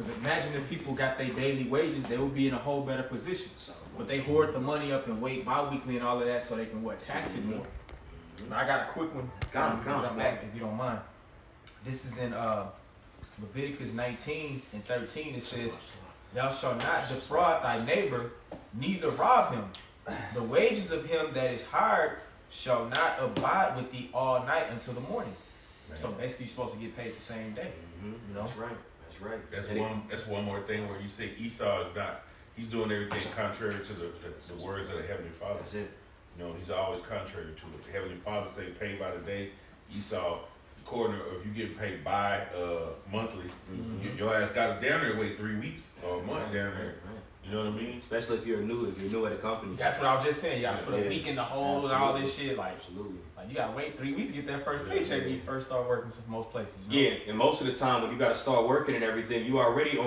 Because imagine if people got their daily wages, they would be in a whole better position. But they hoard the money up and wait bi-weekly and all of that so they can, tax it more. But I got a quick one. If you don't mind. This is in Leviticus 19 and 13. It says, thou shalt not defraud thy neighbor, neither rob him. The wages of him that is hired shall not abide with thee all night until the morning. Right. So basically, you're supposed to get paid the same day. You know? That's right. That's one more thing where you say Esau is not. He's doing everything contrary to the words of the Heavenly Father. That's it. You know, he's always contrary to it. The Heavenly Father say pay by the day. Esau, according to if you get paid by monthly, your ass got to down there wait 3 weeks or a month down there. You know what I mean? Especially if you're new at a company. That's what I was just saying. You got to put a week in the hole and all this shit. Like, absolutely. Like you got to wait 3 weeks to get that first paycheck when you first start working in most places. You know? Yeah, and most of the time when you got to start working and everything, you already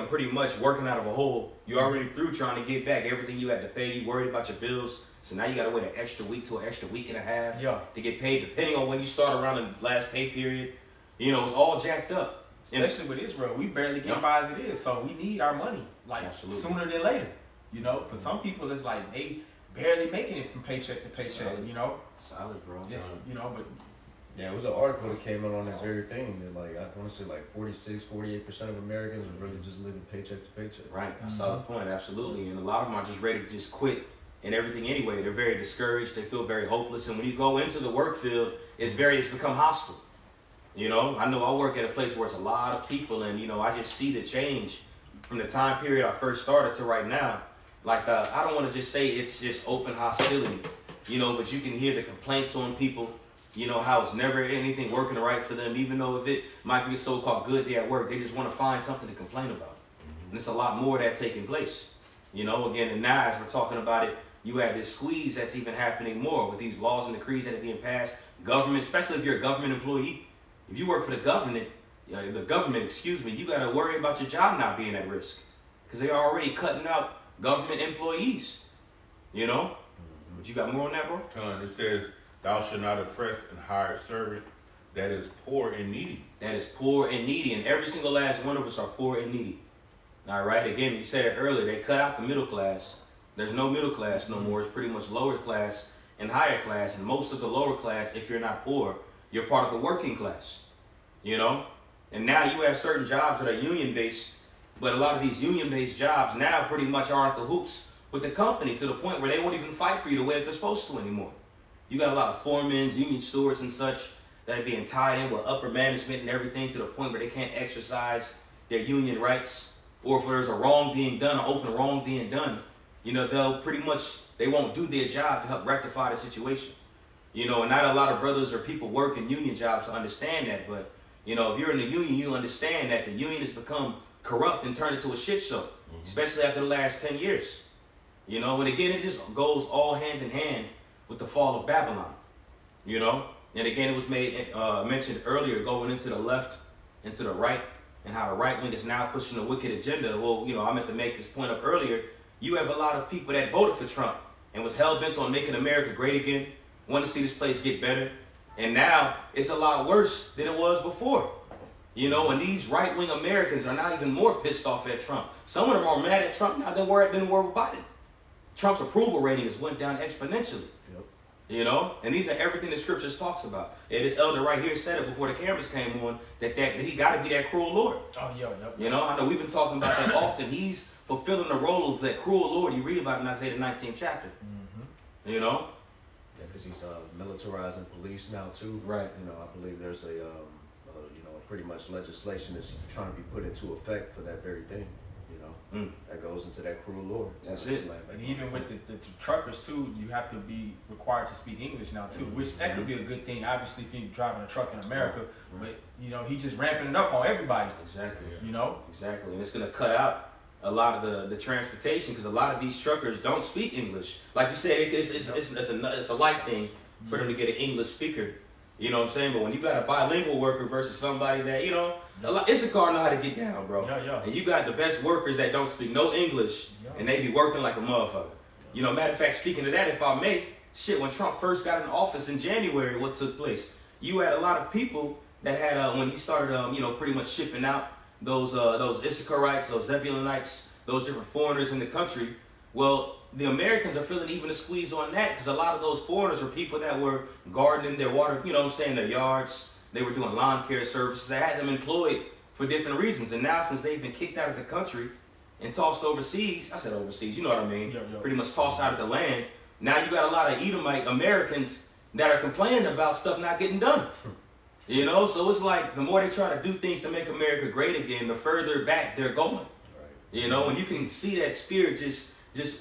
pretty much working out of a hole. You already through trying to get back everything you had to pay. You worried about your bills. So now you got to wait an extra week to an extra week and a half to get paid, depending on when you start around the last pay period. You know, it's all jacked up. Especially with Israel, we barely get by as it is, so we need our money like sooner than later. You know, for some people, it's like they barely making it from paycheck to paycheck. Solid. You know, solid, bro. You know, but yeah, it was an article that came out on that very thing. That like I want to say like 48% of Americans are really just living paycheck to paycheck. Right, a solid point, absolutely. And a lot of them are just ready to just quit and everything anyway. They're very discouraged. They feel very hopeless. And when you go into the work field, it's become hostile. You know I work at a place where it's a lot of people, and you know, I just see the change from the time period I first started to right now. Like, I don't want to just say it's just open hostility, you know, but you can hear the complaints on people, you know, how it's never anything working right for them, even though if it might be a so-called good day at work, they just want to find something to complain about. And it's a lot more of that taking place, you know, again, and now as we're talking about it, you have this squeeze that's even happening more with these laws and decrees that are being passed. Government, especially if you're a government employee. If you work for the government, you got to worry about your job not being at risk, because they are already cutting out government employees, you know? But you got more on that, bro? It says, thou shalt not oppress an hired servant that is poor and needy. That is poor and needy, and every single last one of us are poor and needy. All right, again, you said it earlier, they cut out the middle class. There's no middle class no more. It's pretty much lower class and higher class, and most of the lower class, if you're not poor, you're part of the working class, you know? And now you have certain jobs that are union-based, but a lot of these union-based jobs now pretty much are in cahoots with the company to the point where they won't even fight for you the way that they're supposed to anymore. You got a lot of foremen, union stewards and such that are being tied in with upper management and everything to the point where they can't exercise their union rights, or if there's a wrong being done, an open wrong being done, you know, they won't do their job to help rectify the situation. You know, and not a lot of brothers or people work in union jobs to understand that, but you know, if you're in the union, you understand that the union has become corrupt and turned into a shit show, especially after the last 10 years. You know, and again, it just goes all hand in hand with the fall of Babylon. You know, and again, it was mentioned earlier, going into the left, into the right, and how the right wing is now pushing a wicked agenda. Well, you know, I meant to make this point up earlier. You have a lot of people that voted for Trump and was hell-bent on making America great again, want to see this place get better. And now it's a lot worse than it was before. You know, and these right-wing Americans are now even more pissed off at Trump. Some of them are mad at Trump now than were with Biden. Trump's approval rating has went down exponentially. Yep. You know, and these are everything the scriptures talks about. And this elder right here said it before the cameras came on, that he got to be that cruel Lord. Oh, yeah. You know, I know we've been talking about that often. He's fulfilling the role of that cruel Lord. You read about it in Isaiah the 19th chapter. You know? Yeah, because he's militarizing police now too. Right. You know, I believe there's a pretty much legislation that's trying to be put into effect for that very thing. You know, that goes into that cruel Lord. That's it. And even with the truckers too, you have to be required to speak English now too, which that could be a good thing. Obviously, if you're driving a truck in America, but you know, he just ramping it up on everybody. Exactly. You know. Exactly, and it's gonna cut out a lot of the transportation, because a lot of these truckers don't speak English. Like you said, it's a light thing for them to get an English speaker. You know what I'm saying? But when you got a bilingual worker versus somebody that, you know, Issachar know how to get down, bro. Yeah. And you got the best workers that don't speak no English, and they be working like a motherfucker. You know, matter of fact, speaking of that, if I may, when Trump first got in office in January, what took place? You had a lot of people that had, when he started, you know, pretty much shipping out those Issacharites, those Zebulonites, those different foreigners in the country. Well, the Americans are feeling even a squeeze on that because a lot of those foreigners were people that were gardening their water, you know what I'm saying, their yards. They were doing lawn care services. They had them employed for different reasons. And now since they've been kicked out of the country and tossed overseas, I said overseas, you know what I mean, pretty much tossed out of the land. Now you got a lot of Edomite Americans that are complaining about stuff not getting done. You know, so it's like the more they try to do things to make America great again, the further back they're going. Right. You know, and you can see that spirit just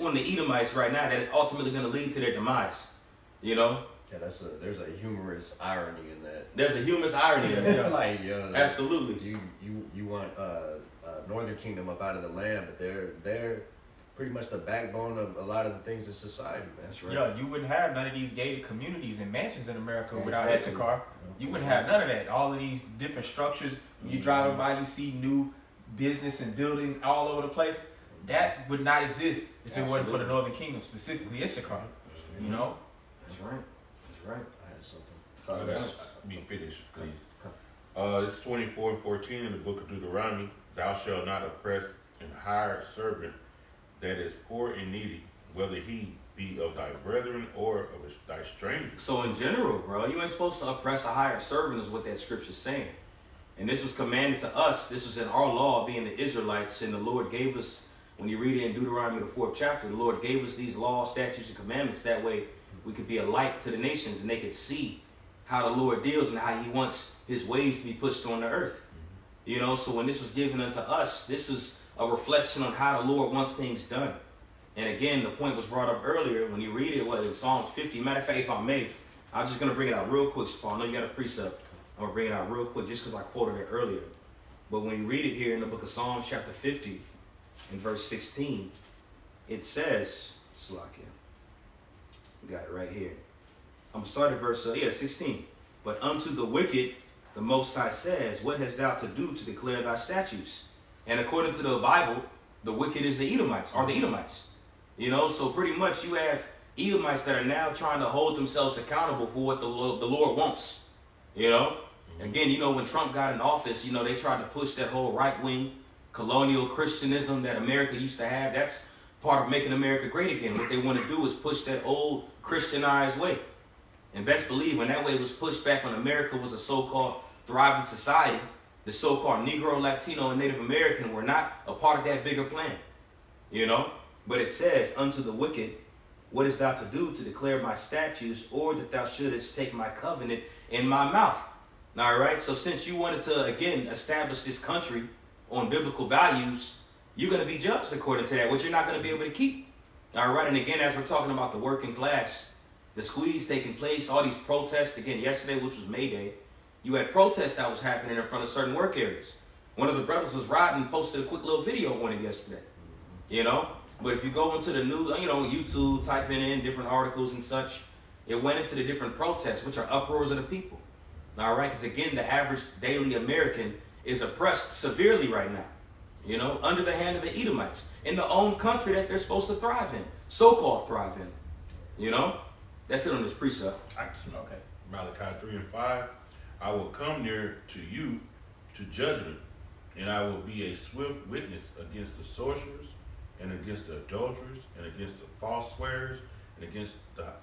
on the Edomites right now that is ultimately going to lead to their demise. You know? Yeah, there's a humorous irony in that. There's a humorous irony in that. Like, absolutely. You want Northern Kingdom up out of the land, but they're pretty much the backbone of a lot of the things in society, man. That's right. Yeah, you wouldn't have none of these gated communities and mansions in America without Issachar. You wouldn't have none of that. All of these different structures. When you drive by, you see new business and buildings all over the place. That would not exist if it wasn't for the Northern Kingdom, specifically Issachar. You know? That's right. That's right. I had something. Be finished, please. It's 24:14 in the book of Deuteronomy. Thou shalt not oppress an hired servant that is poor and needy, whether he be of thy brethren or of thy stranger. So in general, bro, you ain't supposed to oppress a hired servant is what that scripture's saying. And this was commanded to us. This was in our law, being the Israelites, and the Lord gave us, when you read it in Deuteronomy, the 4th chapter, the Lord gave us these laws, statutes, and commandments. That way we could be a light to the nations and they could see how the Lord deals and how he wants his ways to be pushed on the earth. You know, so when this was given unto us, this is a reflection on how the Lord wants things done. And again, the point was brought up earlier when you read it, in Psalms 50. Matter of fact, if I may, I'm just going to bring it out real quick, Paul. I know you got a precept. I'm going to bring it out real quick just because I quoted it earlier. But when you read it here in the book of Psalms, chapter 50, in verse 16, it says, Slakia, we got it right here. I'm going to start at verse 16. But unto the wicked, the Most High says, what hast thou to do to declare thy statutes? And according to the Bible, the wicked is the Edomites, are the Edomites. You know, so pretty much you have Edomites that are now trying to hold themselves accountable for what the Lord wants. You know, again, you know, when Trump got in office, you know, they tried to push that whole right-wing colonial Christianism that America used to have. That's part of making America great again. What they want to do is push that old Christianized way. And best believe when that way was pushed back when America was a so-called thriving society, the so-called Negro, Latino, and Native American were not a part of that bigger plan. You know? But it says, unto the wicked, what is thou to do to declare my statutes, or that thou shouldest take my covenant in my mouth? All right, so since you wanted to, again, establish this country on biblical values, you're going to be judged according to that, which you're not going to be able to keep. All right, and again, as we're talking about the working class, the squeeze taking place, all these protests, again, yesterday, which was May Day, you had protests that was happening in front of certain work areas. One of the brothers was riding and posted a quick little video on it yesterday, you know? But if you go into the news, you know, YouTube, type in different articles and such, it went into the different protests, which are uproars of the people. All right, because again, the average daily American is oppressed severely right now, you know, under the hand of the Edomites in the own country that they're supposed to thrive in, so-called thrive in, you know? That's it on this precept. Okay. Malachi 3:5, I will come near to you to judgment, and I will be a swift witness against the sorcerers, and against the adulterers, and against the false swearers, and against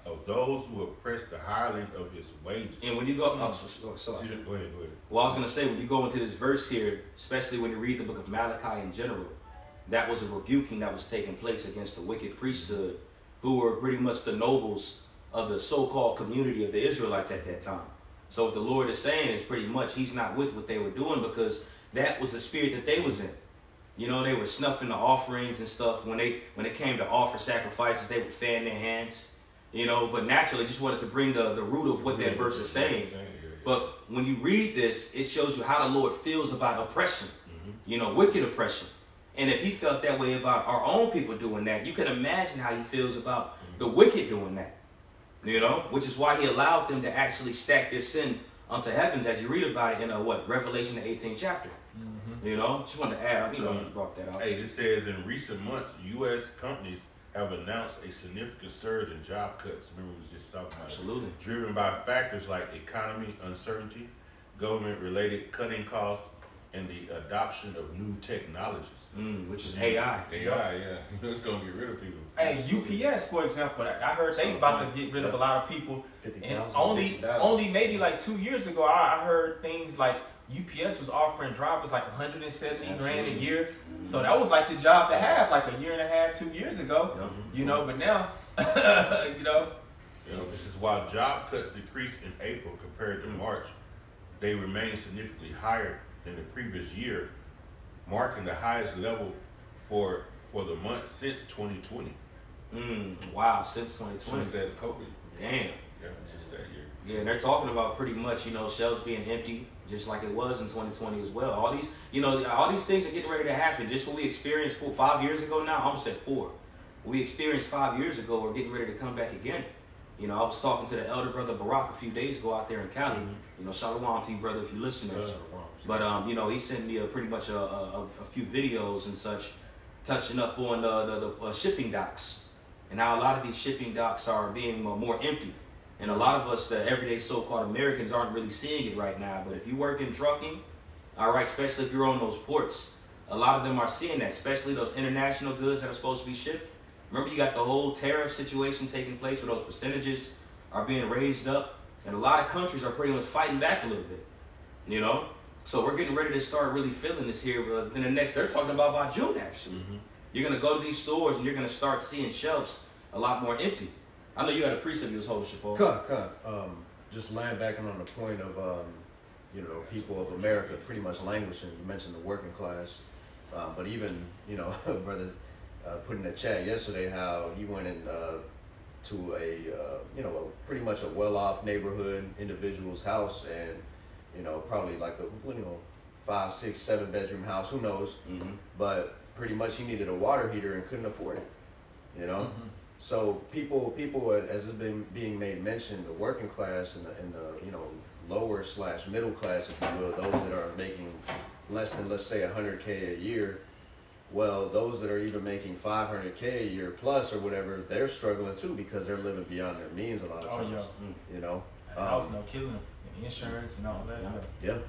of those who oppress the hireling of his wages. And when you go, Go ahead. Well, I was going to say, when you go into this verse here, especially when you read the book of Malachi in general, that was a rebuking that was taking place against the wicked priesthood, who were pretty much the nobles of the so-called community of the Israelites at that time. So what the Lord is saying is pretty much he's not with what they were doing, because that was the spirit that they was in. You know, they were snuffing the offerings and stuff. When it came to offer sacrifices, they would fan their hands. You know, but naturally just wanted to bring the root of what that verse is saying. But when you read this, it shows you how the Lord feels about oppression, you know, wicked oppression. And if he felt that way about our own people doing that, you can imagine how he feels about the wicked doing that. You know, which is why he allowed them to actually stack their sin unto heavens, as you read about it in Revelation the 18th chapter. You know, just wanted to add, you know, you brought that out. Hey, this says in recent months, U.S. companies have announced a significant surge in job cuts. Remember, we was just talking about Absolutely. Driven by factors like economy uncertainty, government-related cutting costs, and the adoption of new technologies. Which is AI. AI, yeah. It's gonna get rid of people. Hey, UPS, for example, I heard they about to get rid of a lot of people. And 50,000, only 50,000. maybe like 2 years ago, I heard things like UPS was offering drivers like 170 grand a year. So that was like the job to have like a year and a half, 2 years ago. You know, but now, you know. This is while job cuts decreased in April compared to March, they remain significantly higher than the previous year, marking the highest level for the month since 2020. Wow, since 2020. Since that COVID. Damn. Yeah, it's just that year. Yeah, and they're talking about pretty much, you know, shelves being empty, just like it was in 2020 as well. All these, you know, all these things are getting ready to happen. Just what we experienced 5 years ago now, I almost said 4. What we experienced 5 years ago, we're getting ready to come back again. You know, I was talking to the elder brother Barack a few days ago out there in Cali. You know, shalom to you, brother, if you listen to us. But, you know, he sent me pretty much a few videos and such, touching up on the shipping docks and how a lot of these shipping docks are being more empty. And a lot of us, the everyday so-called Americans, aren't really seeing it right now. But if you work in trucking, all right, especially if you're on those ports, a lot of them are seeing that, especially those international goods that are supposed to be shipped. Remember, you got the whole tariff situation taking place where those percentages are being raised up. And a lot of countries are pretty much fighting back a little bit, you know? So we're getting ready to start really feeling this here. Within the next, they're talking about by June, actually. You're going to go to these stores and you're going to start seeing shelves a lot more empty. I know you had a precept you was holding, Shapo. Just landbacking on the point of, you know, people of America pretty much languishing. You mentioned the working class. But even, you know, brother put in the chat yesterday how he went in to a, you know, pretty much a well-off neighborhood individual's house, and, you know, probably like a, you know, 5, 6, 7 bedroom house, who knows? But pretty much he needed a water heater and couldn't afford it, you know? So people, as it's been being made mention, the working class and the you know, lower / middle class, if you will, those that are making less than, let's say, 100K a year, well, those that are even making 500K a year plus or whatever, they're struggling too because they're living beyond their means a lot of times. You know, house no killing them, insurance and all that.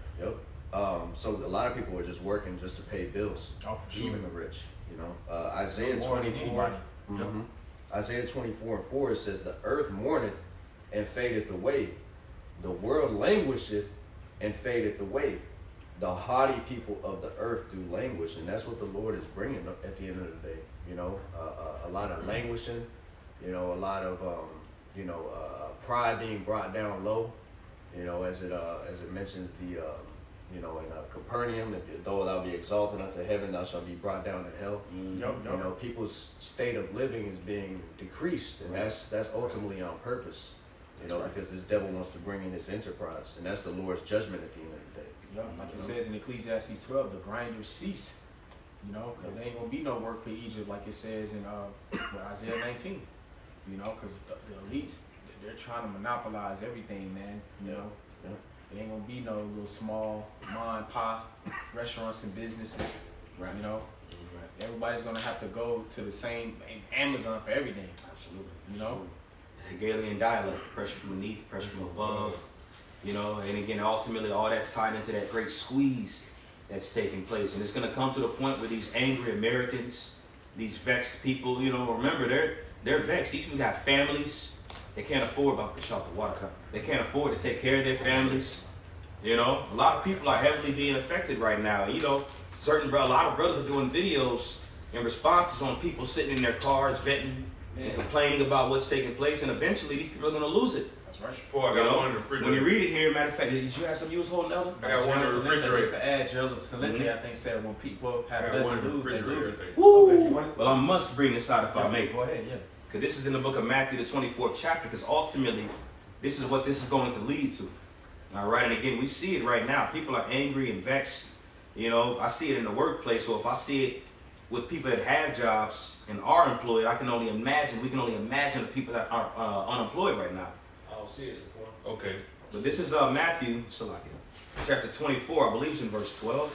So a lot of people are just working just to pay bills, even the rich. You know, Isaiah 24. Isaiah 24:4 says, "The earth mourneth and fadeth away, the world languisheth and fadeth away. The haughty people of the earth do languish," and that's what the Lord is bringing at the end of the day. You know, a lot of languishing. You know, a lot of you know, pride being brought down low. You know, as it mentions the you know, in Capernaum, though thou be exalted unto heaven, thou shalt be brought down to hell. You know, people's state of living is being decreased, and that's ultimately on purpose. You know, because this devil wants to bring in his enterprise, and that's the Lord's judgment at the end of the day. Like it says in Ecclesiastes 12, the grinders cease. You know, because there ain't gonna be no work for Egypt, like it says in Isaiah 19. You know, because the elites, they're trying to monopolize everything, man. You know. There ain't gonna be no little small mom and pop restaurants and businesses, you know. Everybody's gonna have to go to the same Amazon for everything. Absolutely. You know. Hegelian dialect, pressure from beneath, pressure from above. You know, and again, ultimately, all that's tied into that great squeeze that's taking place, and it's gonna come to the point where these angry Americans, these vexed people, you know, remember they're vexed. These people got families. They can't afford about to shut the water cup. They can't afford to take care of their families. You know, a lot of people are heavily being affected right now. You know, a lot of brothers are doing videos and responses on people sitting in their cars, venting and complaining about what's taking place, and eventually these people are going to lose it. That's right. Boy, I got one in the refrigerator. When you read it here, matter of fact, did you have something you was holding out? I got one in the refrigerator. Just to add, Gerald Salinity, I think, said when people have nothing to lose, they lose it. Woo! Well, I must bring this out if I may. Go ahead, Because this is in the book of Matthew, the 24th chapter, because ultimately, this is what this is going to lead to. All right, and again, we see it right now. People are angry and vexed. You know, I see it in the workplace, so if I see it with people that have jobs and are employed, we can only imagine the people that are unemployed right now. I don't see it. Okay. But this is Matthew, chapter 24, I believe it's in verse 12.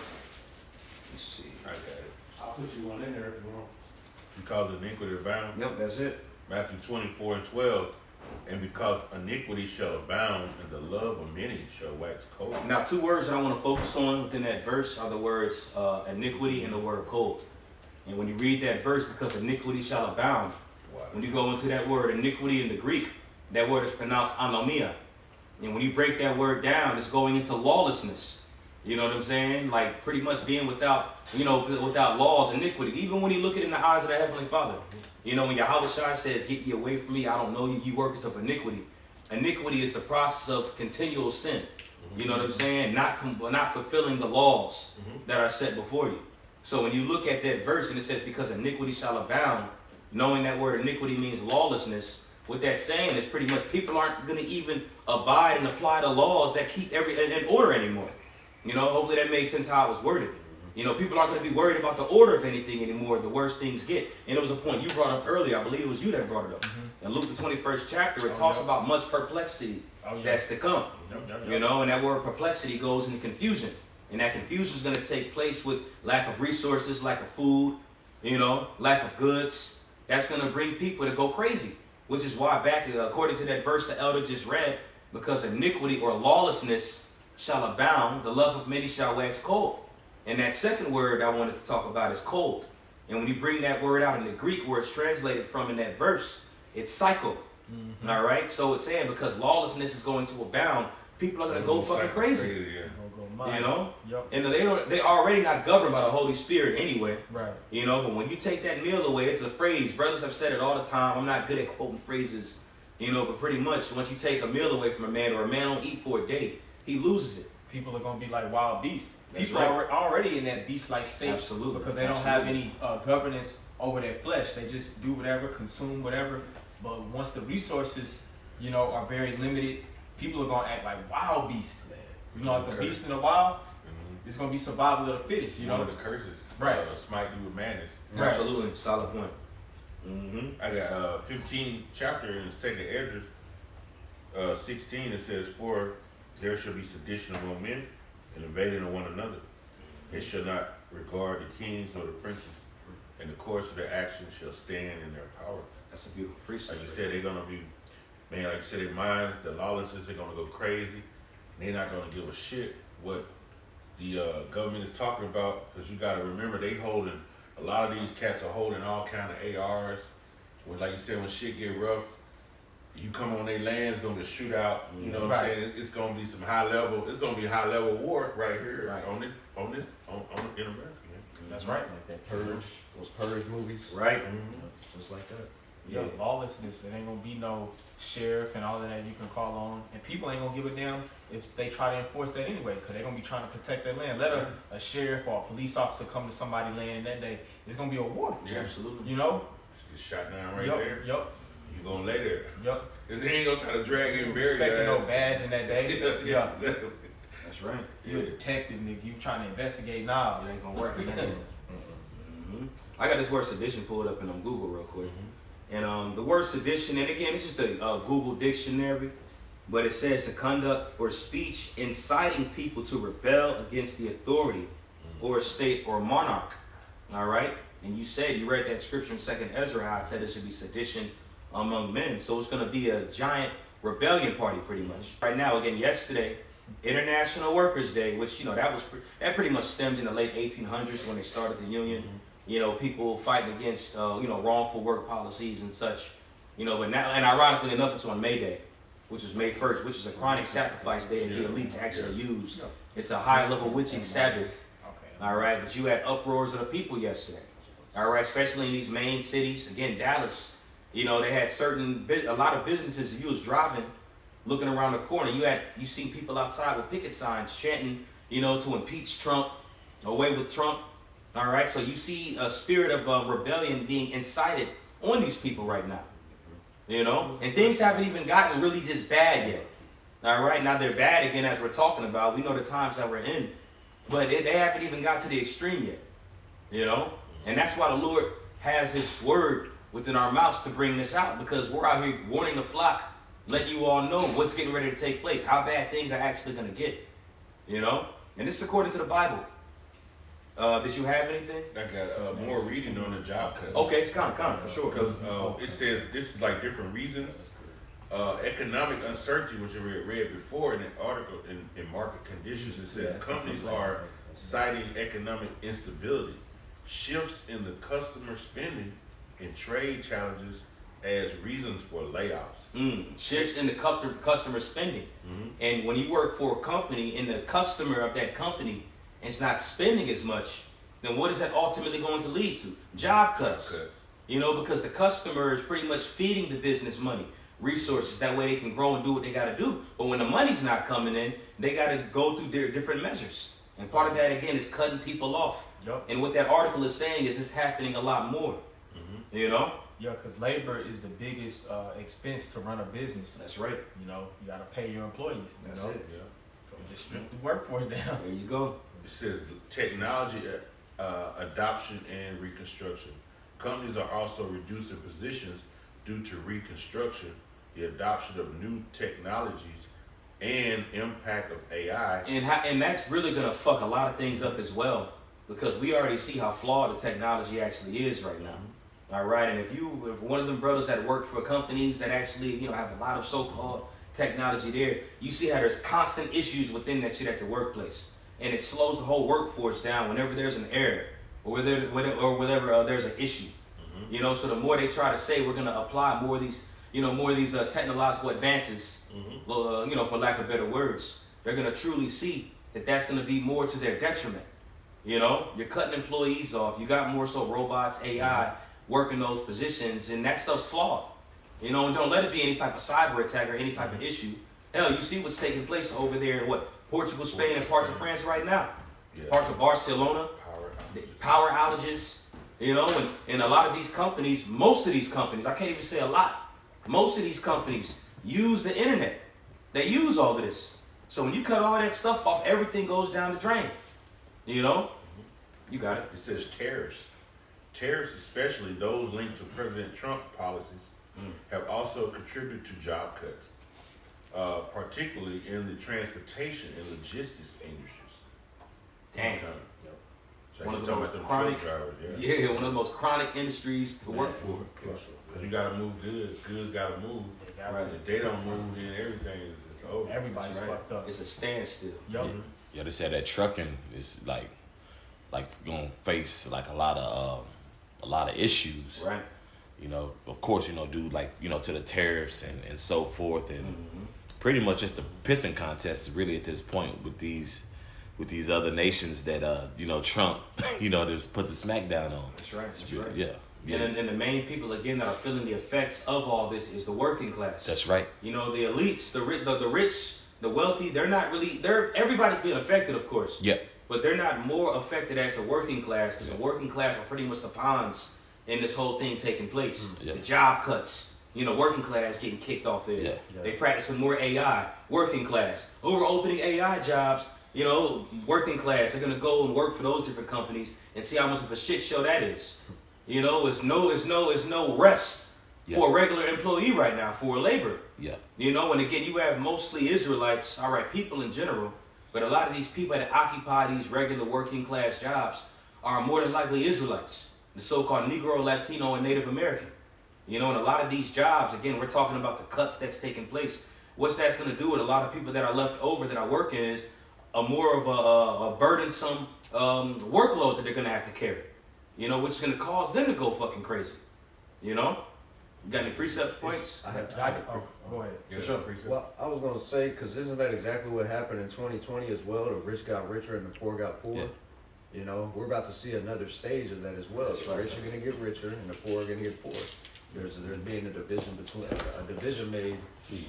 Let's see. I got it. I'll put you one in there if you want. Because iniquity abound. Yep, that's it. Matthew 24:12. And because iniquity shall abound, and the love of many shall wax cold. Now, two words that I want to focus on within that verse are the words iniquity and the word cold. And when you read that verse, because iniquity shall abound, when you go into that word iniquity in the Greek, that word is pronounced anomia. And when you break that word down, it's going into lawlessness. You know what I'm saying? Like pretty much being without, without laws, iniquity. Even when you look at it in the eyes of the Heavenly Father. You know, when Yahweh Shai says, get ye away from me, I don't know you, you workers of iniquity. Iniquity is the process of continual sin. You know what I'm saying? Not fulfilling the laws that are set before you. So when you look at that verse and it says, because iniquity shall abound, knowing that word iniquity means lawlessness, what that's saying is pretty much people aren't going to even abide and apply the laws that keep in order anymore. You know, hopefully that made sense how it was worded. You know, people aren't going to be worried about the order of anything anymore, the worse things get. And it was a point you brought up earlier. I believe it was you that brought it up. In Luke, the 21st chapter, it talks about much perplexity that's to come. You know, and that word perplexity goes into confusion. And that confusion is going to take place with lack of resources, lack of food, lack of goods. That's going to bring people to go crazy. Which is why back, according to that verse the elder just read, because iniquity or lawlessness shall abound, the love of many shall wax cold. And that second word I wanted to talk about is cold. And when you bring that word out in the Greek where it's translated from in that verse, it's psycho. All right? So it's saying because lawlessness is going to abound, people are going to go fucking crazy. You know? Yep. And they're already not governed by the Holy Spirit anyway. Right. You know, but when you take that meal away, it's a phrase. Brothers have said it all the time. I'm not good at quoting phrases, but pretty much once you take a meal away from a man or a man don't eat for a day, he loses it. People are going to be like wild beasts. That's People are already in that beast-like state. Absolutely. Because they don't have any governance over their flesh. They just do whatever, consume whatever. But once the resources, are very limited, people are going to act like wild beasts. Like the beast in the wild, it's going to be survival of the fittest, One of the curses. Right. Smite you with madness. Right. Absolutely. Solid point. I got 15 chapter in 2nd Esdras, 16, it says, for there shall be sedition among men and invading of one another. They shall not regard the kings nor the princes, and the course of their actions shall stand in their power. That's a beautiful precept. Like you said, they're going to be, like you said, their mind, the lawlessness, they're going to go crazy. They're not going to give a shit what the government is talking about, because you got to remember, a lot of these cats are holding all kind of ARs. When, like you said, when shit get rough, you come on their land, it's going to be a shootout. You know what I'm saying? It's going to be some high level war right here in America. Man. That's right. Like that Purge, those Purge movies. Right. Just like that. Yeah, lawlessness. It ain't gonna be no sheriff and all of that you can call on, and people ain't gonna give a damn if they try to enforce that anyway, because they're gonna be trying to protect their land. Let a sheriff or a police officer come to somebody's land that day, it's gonna be a war. Yeah, absolutely. Just get shot down there. Yep. You gonna lay there. Yep. Cause they ain't gonna try to drag you and bury you. Expecting no badge in that day. Yeah, exactly. That's right. You're a detective, nigga. You trying to investigate now? It ain't gonna work. I got this word sedition pulled up in Google real quick. And the word sedition, and again, it's just a Google dictionary, but it says the conduct or speech inciting people to rebel against the authority or state or monarch. All right? And you read that scripture in 2nd Ezra, how it said it should be sedition among men. So it's going to be a giant rebellion party pretty much. Right now, again, yesterday, International Workers' Day, which, that pretty much stemmed in the late 1800s when they started the union. People fighting against, wrongful work policies and such. But now, and ironically enough, it's on May Day, which is May 1st, which is a chronic sacrifice day that the elites actually use. It's a high-level witching Sabbath. All right, but you had uproars of the people yesterday. All right, especially in these main cities. Again, Dallas, they had a lot of businesses. If you was driving, looking around the corner, you seen people outside with picket signs chanting, to impeach Trump, away with Trump. All right, so you see a spirit of rebellion being incited on these people right now, and things haven't even gotten really just bad yet. All right, now they're bad again as we're talking about. We know the times that we're in, but they haven't even got to the extreme yet, and that's why the Lord has His word within our mouths to bring this out, because we're out here warning the flock, letting you all know what's getting ready to take place, how bad things are actually going to get, and this is according to the Bible. Did you have anything? I got more reading on the job cut. Okay, come on, for sure. Because it says this is like different reasons Economic uncertainty, which I read before in an article in market conditions, it says companies are citing economic instability, shifts in the customer spending, and trade challenges as reasons for layoffs. Shifts in the customer spending. And when you work for a company and the customer of that company is not spending as much, then what is that ultimately going to lead to? Job cuts. You know, because the customer is pretty much feeding the business money, resources, that way they can grow and do what they got to do. But when the money's not coming in, they got to go through their different measures. And part of that, again, is cutting people off. Yep. And what that article is saying is it's happening a lot more. You know? Yeah, because labor is the biggest expense to run a business. That's right. You know, you got to pay your employees. That's you know? it. Yeah. So just strip the workforce down. There you go. It says technology adoption and reconstruction. Companies are also reducing positions due to reconstruction, the adoption of new technologies, and impact of AI. And that's really going to fuck a lot of things up as well, because we already see how flawed the technology actually is right now. All right, and if one of them brothers that work for companies that actually, you know, have a lot of so-called technology there, you see how there's constant issues within that shit at the workplace, and it slows the whole workforce down whenever there's an error or whenever there's an issue. You know, so the more they try to say we're gonna apply more of these, technological advances, you know, for lack of better words, they're gonna truly see that that's gonna be more to their detriment. You know, you're cutting employees off. You got more so robots, AI working those positions, and that stuff's flawed. You know, and don't let it be any type of cyber attack or any type of issue. Hell, you see what's taking place over there in Portugal, Spain, and parts of France right now. Yeah. Parts of Barcelona, power outages. You know, and a lot of these companies, most of these companies, I can't even say a lot, most of these companies use the internet. They use all of this. So when you cut all that stuff off, everything goes down the drain. You know? You got it. It says tariffs. Tariffs, especially those linked to President Trump's policies, have also contributed to job cuts, particularly in the transportation and logistics industries. Damn. So One of the talking most about them chronic, truck drivers, one of the most chronic industries to work for. Because you gotta move goods. Goods gotta move. They got to. If they don't move, then everything is over. Everybody's Right. fucked up. It's a standstill. Yup. Yeah, they said that trucking is like gonna face like a lot of issues. Right. You know, of course, you know, due to the tariffs and so forth, and pretty much just a pissing contest really at this point with these other nations that Trump just put the smackdown on. That's right. That's right. Yeah. Yeah. And the main people again that are feeling the effects of all this is the working class. That's right. You know, the elites, the rich, the wealthy. Everybody's being affected, of course. Yeah. But they're not more affected as the working class, because the working class are pretty much the pawns in this whole thing taking place. Yeah. The job cuts, working class getting kicked off there. Yeah. They practicing more AI, working class. Over opening AI jobs, working class, they're gonna go and work for those different companies and see how much of a shit show that is. It's no rest for a regular employee right now, for labor. Yeah. And again, you have mostly Israelites, all right, people in general, but a lot of these people that occupy these regular working class jobs are more than likely Israelites, the so-called Negro, Latino, and Native American. And a lot of these jobs, again, we're talking about the cuts that's taking place. What's that's going to do with a lot of people that are left over that are working is a more of a burdensome workload that they're going to have to carry, which is going to cause them to go fucking crazy. You got any precepts, points? I have Go ahead. Yeah. For sure. Well, I was going to say, because isn't that exactly what happened in 2020 as well? The rich got richer and the poor got poor. Yeah. We're about to see another stage of that as well. That's The right. rich are going to get richer and the poor are going to get poorer. There's being a division made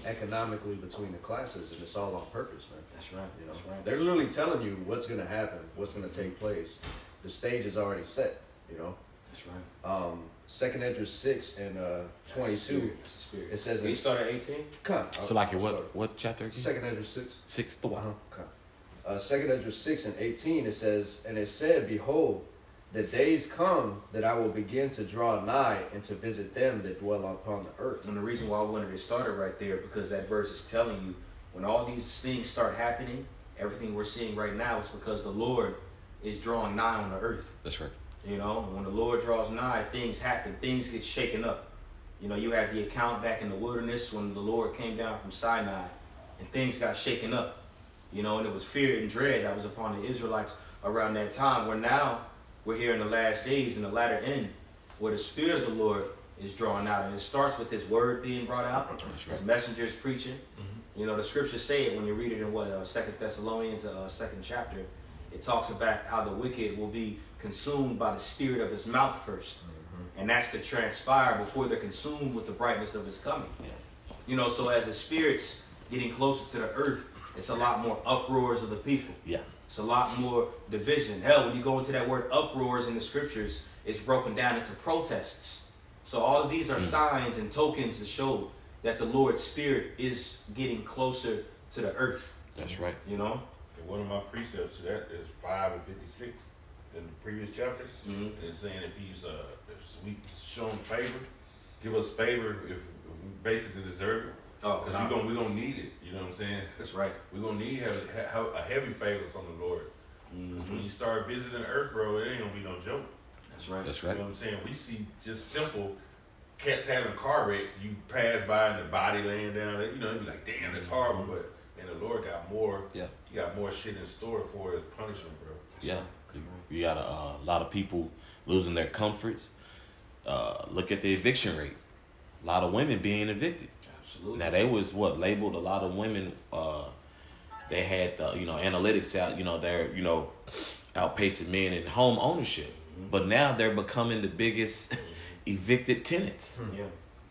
economically between the classes, and it's all on purpose, man. That's right. That's right. They're literally telling you what's going to happen, what's going to take place. The stage is already set, That's right. 2nd Ezra 6 and 22. That's the spirit. It says We it's start at 18? So like what chapter again? 2nd Ezra 6. 6. Okay. 2nd Ezra 6 and 18, it says, and it said, behold, the days come that I will begin to draw nigh and to visit them that dwell upon the earth. And the reason why I wanted to start it right there, because that verse is telling you, when all these things start happening, everything we're seeing right now is because the Lord is drawing nigh on the earth. That's right. When the Lord draws nigh, things happen, things get shaken up. You know, you have the account back in the wilderness when the Lord came down from Sinai and things got shaken up. You know, and it was fear and dread that was upon the Israelites around that time. Where now we're here in the last days, in the latter end, where the Spirit of the Lord is drawn out. And it starts with His word being brought out, His messengers preaching. You know, the scriptures say it when you read it in 2 Thessalonians, 2nd chapter. It talks about how the wicked will be consumed by the spirit of his mouth first. And that's to transpire before they're consumed with the brightness of His coming. You know, so as the spirit's getting closer to the earth, it's a lot more uproars of the people. Yeah. It's a lot more division. Hell, when you go into that word uproars in the scriptures, it's broken down into protests. So all of these are signs and tokens to show that the Lord's Spirit is getting closer to the earth. That's right. You know? And one of my precepts to that is 5:56 in the previous chapter. And it's saying if we show him favor, give us favor if we basically deserve it. Oh, Because we're gonna need it. You know what I'm saying? that's right. We're gonna need a heavy favor from the Lord. When you start visiting the earth, bro, it ain't gonna be no joke. That's right. That's You right. know what I'm saying? We see just simple cats having car wrecks. You pass by and the body laying down. You know, it'd be like, damn, it's horrible. But man, the Lord got more. Yeah. He got more shit in store for us punishment, bro. Yeah. You got a lot of people losing their comforts. Look at the eviction rate. A lot of women being evicted. Absolutely. Now they was labeled a lot of women. They had analytics out. They're outpacing men in home ownership, but now they're becoming the biggest evicted tenants.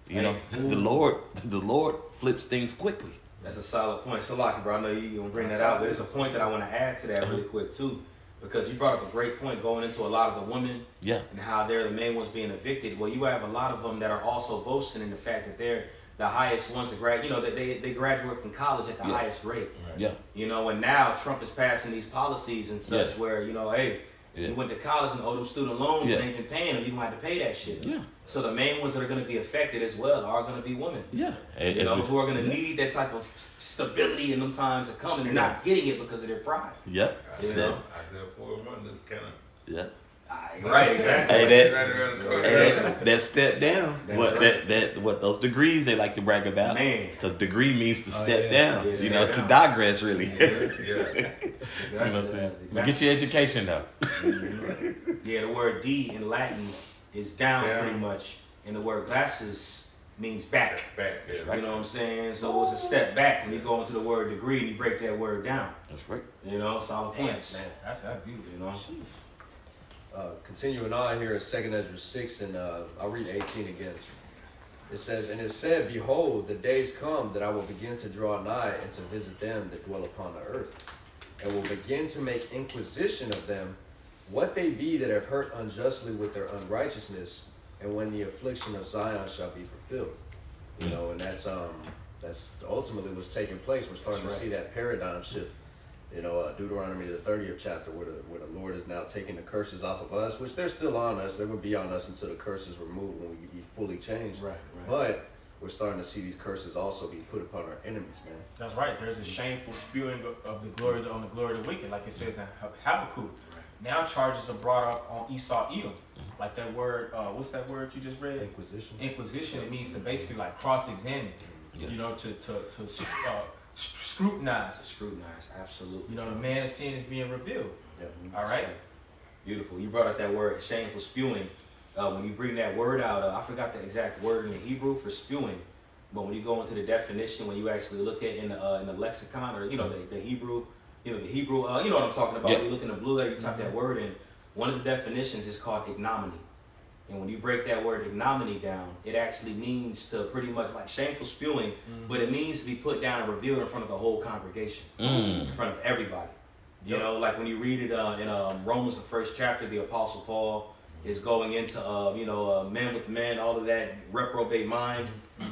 Yeah. The Lord flips things quickly. That's a solid point. So, Lockie, bro, I know you're going to bring that out, but it's a point that I want to add to that really quick, too, because you brought up a great point going into a lot of the women and how they're the main ones being evicted. Well, you have a lot of them that are also boasting in the fact that they're the highest ones to graduate. They graduate from college at the highest rate. Right. Yeah. And now Trump is passing these policies and such where, hey, Yeah. you went to college and owed them student loans and they've been paying them. You don't have to pay that shit. Yeah. So the main ones that are going to be affected as well are going to be women. Yeah. Who are going to need that type of stability in them times to come, and they're not getting it because of their pride. Yep. Isaiah 4:1 is kind of. Yeah. Right, exactly. Hey, that step down. That's What those degrees they like to brag about. Man. Because degree means to step down. Yeah, to digress really. Yeah. You know what I'm saying? But get your education though. Yeah, the word D in Latin is down pretty much, and the word glasses means back. Back, yeah. You know what I'm saying? So it's a step back when you go into the word degree and you break that word down. That's right. Solid points. Man, that's beautiful. Continuing on here, 2nd Ezra 6, and I'll read 18 again. It says, "And it said, Behold, the days come that I will begin to draw nigh and to visit them that dwell upon the earth, and will begin to make inquisition of them, what they be that have hurt unjustly with their unrighteousness, and when the affliction of Zion shall be fulfilled." And that's ultimately what's taking place. We're starting to see that paradigm shift. Deuteronomy the 30th chapter, where the Lord is now taking the curses off of us, which they're still on us. They will be on us until the curses are removed when we be fully changed. Right. But we're starting to see these curses also be put upon our enemies, man. That's right. There's a shameful spewing of the glory of the wicked, like it says in Habakkuk. Now charges are brought up on Esau, Edom. Like that word, what's that word you just read? Inquisition. Inquisition. It means to basically like cross-examine. To scrutinize. Scrutinize, absolutely. The man of sin is being revealed. Yeah. All right. Beautiful. You brought up that word, shameful spewing. When you bring that word out, I forgot the exact word in the Hebrew for spewing, but when you go into the definition, when you actually look at in the lexicon, or the Hebrew, you know what I'm talking about. Yeah. You look in the blue letter, you type that word in. One of the definitions is called ignominy. And when you break that word ignominy down, it actually means to pretty much like shameful spewing, but it means to be put down and revealed in front of the whole congregation, in front of everybody. Like when you read it in Romans, the 1st chapter, the Apostle Paul is going into, men with men, all of that reprobate mind.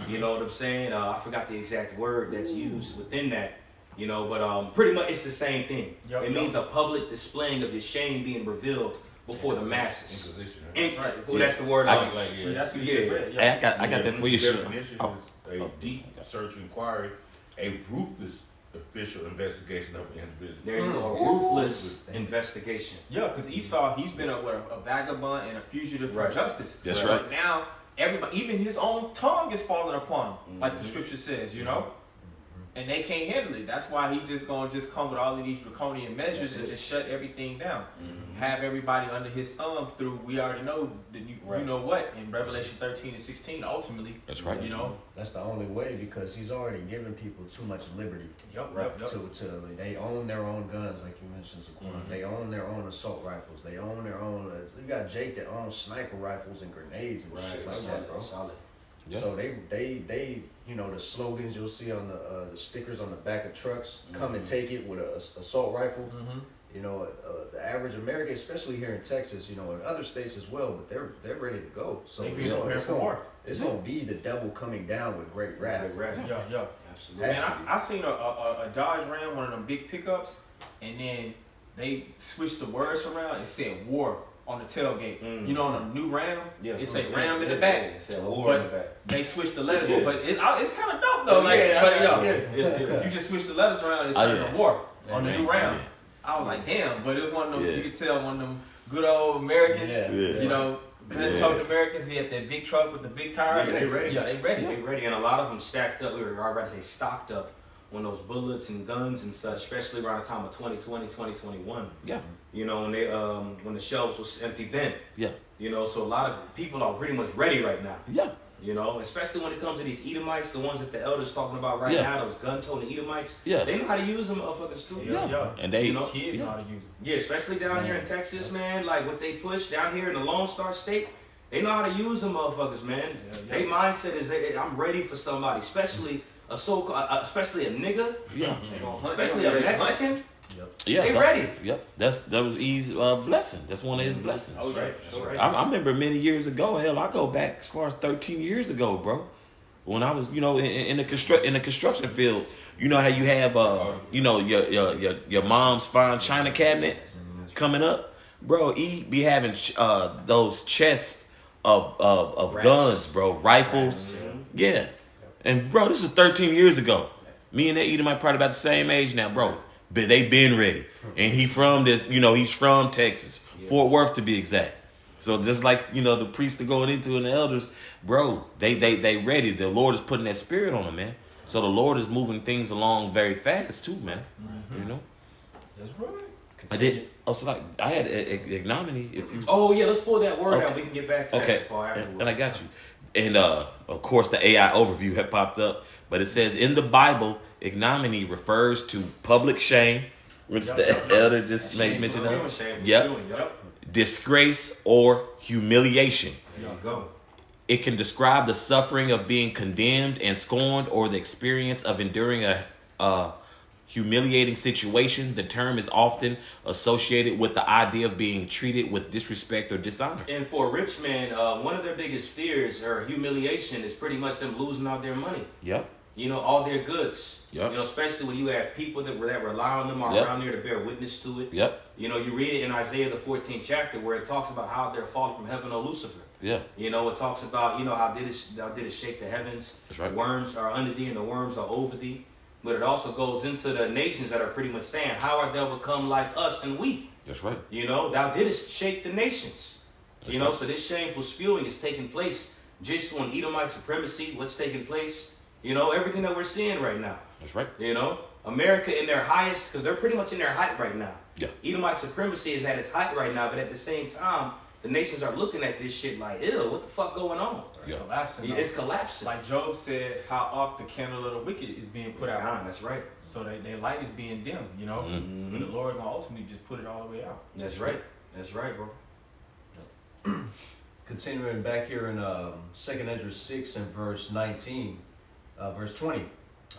You know what I'm saying? I forgot the exact word that's used within that. But pretty much it's the same thing. It means a public displaying of your shame being revealed before the masses. Inquisition. Right. That's the word. That's What you just read. I got that for you. Definition is a deep search inquiry, a ruthless official investigation of an individual. There you go, a ruthless investigation. Yeah, because Esau, he's been a vagabond and a fugitive from justice. That's So right. now everybody, even his own tongue is falling upon him, like the scripture says, you know. And they can't handle it. That's why he just gonna come with all of these draconian measures and just shut everything down. Have everybody under his thumb through, we already know, you know what, in Revelation 13 and 16, ultimately. That's right. You know? That's the only way, because he's already given people too much liberty. Yep. They own their own guns, like you mentioned, Zaquan. They own their own assault rifles. They own their own, you got Jake that owns sniper rifles and grenades and shit like that, bro. Solid. Yeah. So they, you know, the slogans you'll see on the stickers on the back of trucks, come and take it with a assault rifle. You know, the average American, especially here in Texas, you know, in other states as well, but they're ready to go. So it's gonna be the devil coming down with great wrath. Yeah. Absolutely. Man, I seen a Dodge Ram, one of them big pickups, and then they switched the words around and said war on the tailgate. You know, on a new Ram, it say Ram in the back. It said war in the back. They switched the letters, but it's kind of dope though. You just switch the letters around and turn to war on the new Ram. I was like, damn, but it was one of them. You could tell one of them good old Americans. You know, gun-toted Americans. We had that big truck with the big tires. Yeah, they ready. Yeah, they ready. They ready, and a lot of them stacked up. We were about to say stocked up on those bullets and guns and such, especially around the time of 2020, 2021. Yeah. You know, when they when the shelves was empty then. Yeah. You know, so a lot of people are pretty much ready right now. Yeah. You know, especially when it comes to these Edomites, the ones that the elders talking about right now, those gun-toting Edomites. Yeah. They know how to use them motherfuckers too. Yeah. And they, you know, kids know how to use them. Yeah, especially down here in Texas, man. Like what they push down here in the Lone Star State, they know how to use them motherfuckers, man. Their mindset is, I'm ready for somebody, especially especially a nigga, especially a Mexican. Yeah, they ready. Yep, that was E's blessing. That's one of his blessings. Oh, right. I remember many years ago. Hell, I go back as far as 13 years ago, bro. When I was, you know, in the construction field, you know how you have, you know, your mom's fine china cabinet coming up, bro. E be having those chests of guns, bro, rifles, yeah. And bro, this was 13 years ago. Me and that Edomite probably about the same age now, bro. But they been ready, and he's from Texas, Fort Worth to be exact. So just like, you know, the priests are going into and the elders, bro, they ready. The Lord is putting that spirit on them, man. So the Lord is moving things along very fast too, man. You know. That's right. I did. Also, like I had ignominy. If you. Oh yeah, let's pull that word out. We can get back to that part afterwards. And I got you. And of course, the AI overview had popped up, but it says in the Bible, ignominy refers to public shame, which the elder just made mention of. Yep. Disgrace or humiliation. There you go. It can describe the suffering of being condemned and scorned, or the experience of enduring a humiliating situation. The term is often associated with the idea of being treated with disrespect or dishonor. And for a rich man, one of their biggest fears or humiliation is pretty much them losing all their money. Yep. You know, all their goods. Yep. You know, especially when you have people that rely on them or around there to bear witness to it. Yep. You know, you read it in Isaiah the 14th chapter where it talks about how they're falling from heaven, O Lucifer. Yeah. You know, it talks about, you know, how thou didst shake the heavens. That's right. The worms are under thee and the worms are over thee. But it also goes into the nations that are pretty much saying, how art thou become like us and we? That's right. You know, thou didst shake the nations. That's you know, right. so this shameful spewing is taking place just on Edomite supremacy, what's taking place, you know, everything that we're seeing right now. That's right. You know, America in their highest, because they're pretty much in their height right now. Yeah. Edomite supremacy is at its height right now, but at the same time, the nations are looking at this shit like, ew, what the fuck going on? It's collapsing. Yeah, it's collapsing. Like Job said, how oft the candle of the wicked is being put out. That's right. So their light is being dim, you know? Mm-hmm. And the Lord gonna ultimately just put it all the way out. That's right. That's right, bro. Continuing back here in 2nd Ezra 6 and verse 19, verse 20.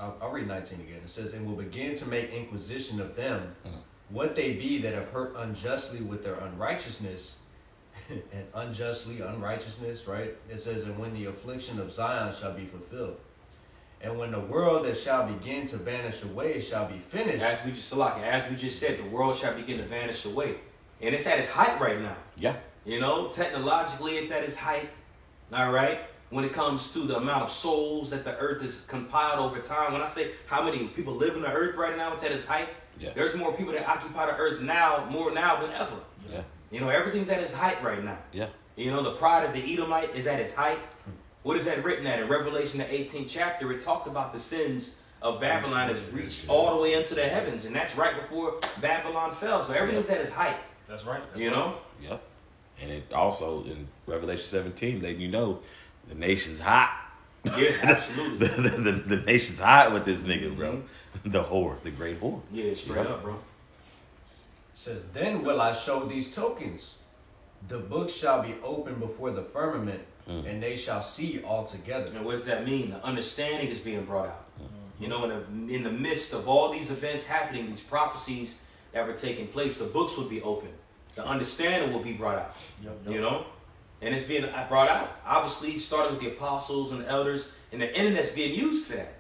I'll read 19 again. It says, and will begin to make inquisition of them, what they be that have hurt unjustly with their unrighteousness, and unrighteousness, right? It says, and when the affliction of Zion shall be fulfilled, and when the world that shall begin to vanish away shall be finished. As we just said, the world shall begin to vanish away. And it's at its height right now. Yeah. You know, technologically, it's at its height. All right? When it comes to the amount of souls that the earth has compiled over time. When I say how many people live on the earth right now, it's at its height. Yeah. There's more people that occupy the earth now, more now than ever. Yeah. You know, everything's at its height right now. Yeah. You know, the pride of the Edomite is at its height. What is that written at? In Revelation, the 18th chapter, it talks about the sins of Babylon has reached all the way into the heavens. And that's right before Babylon fell. So everything's at its height. That's right. You know? Yep. And it also, in Revelation 17, letting you know, the nation's hot. Yeah, absolutely. the nation's hot with this nigga, bro. The whore, the great whore. Yeah, straight up, bro. It says, then will I show these tokens. The book shall be opened before the firmament, and they shall see all together. And what does that mean? The understanding is being brought out. You know, in the midst of all these events happening, these prophecies that were taking place, the books will be opened. The understanding will be brought out. You know? And it's being brought out. Obviously, starting with the apostles and the elders, and the internet's being used for that.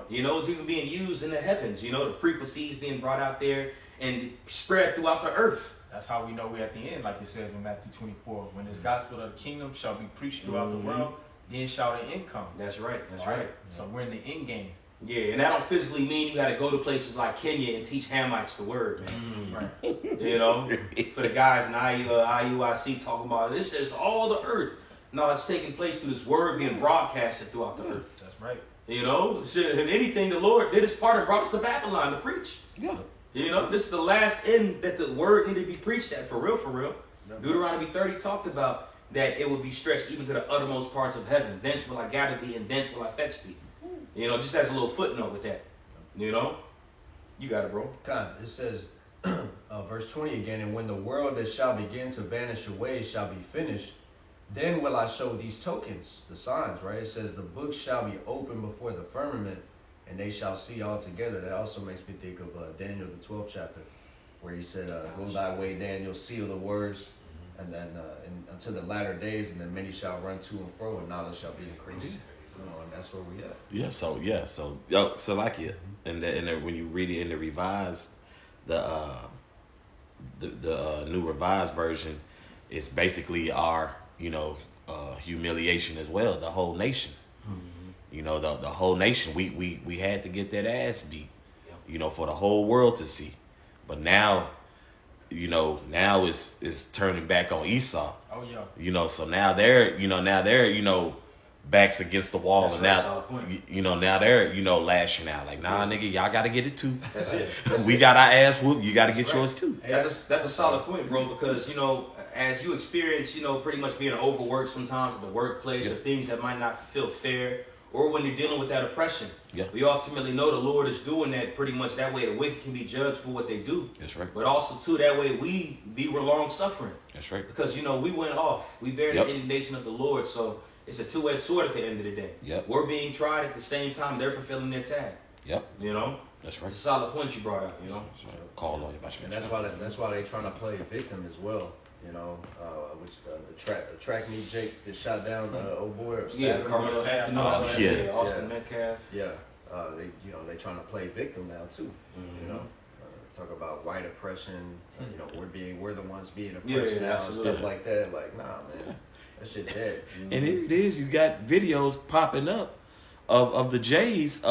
You know, it's even being used in the heavens. You know, the frequencies being brought out there and spread throughout the earth. That's how we know we're at the end, like it says in Matthew 24. When this gospel of the kingdom shall be preached throughout the world, then shall the end come. That's right. That's right. So we're in the end game. Yeah, and that don't physically mean you got to go to places like Kenya and teach Hamites the word, man. Right. You know, for the guys in IUIC talking about this is all the earth. No, it's taking place through this word being broadcasted throughout the earth. That's right. You know, if anything, the Lord did his part and brought us to Babylon to preach. Yeah. You know, this is the last end that the word needed to be preached at, for real, for real. Yep. Deuteronomy 30 talked about that it would be stretched even to the uttermost parts of heaven. Thence will I gather thee, and thence will I fetch thee. You know, just as a little footnote with that. You know? You got it, bro. God, it says, verse 20 again, and when the world that shall begin to vanish away shall be finished, then will I show these tokens, the signs, right? It says, the book shall be opened before the firmament, and they shall see all together. That also makes me think of Daniel, the 12th chapter, where he said, go thy way, Daniel, seal the words, and then until the latter days, and then many shall run to and fro, and knowledge shall be increased. You know, and that's where we at. So like it, and when you read it in the revised, the new revised version, it's basically our humiliation as well. The whole nation, you know, the whole nation. We had to get that ass beat, you know, for the whole world to see. But now, you know, now it's turning back on Esau. Oh yeah. You know, so now they're backs against the wall. That's And right, now now they're lashing out like, nah, nigga, y'all gotta get it too. That's it. We got our ass whooped, you gotta get yours too. That's a solid point, bro, because, you know, as you experience, you know, pretty much being overworked sometimes at the workplace or things that might not feel fair, or when you're dealing with that oppression, we ultimately know the Lord is doing that pretty much that way the wicked can be judged for what they do. That's right. But also, too, that way we're long suffering. That's right. Because, you know, we went off. We bear the indignation of the Lord, so it's a two-edged sword at the end of the day. Yep. We're being tried at the same time. They're fulfilling their tag. Yep. You know? That's right. It's a solid point you brought out, you know? Call on you. And that's why they're trying to play victim as well. You know, which the track meet Jake that shot down old boy. Carmelo Anthony. Austin Metcalf. Yeah, they trying to play victim now too. You know, talk about white oppression. You know, we're the ones being oppressed now and stuff like that. Like, nah, man, that shit dead. And here it is. You got videos popping up of the Jays.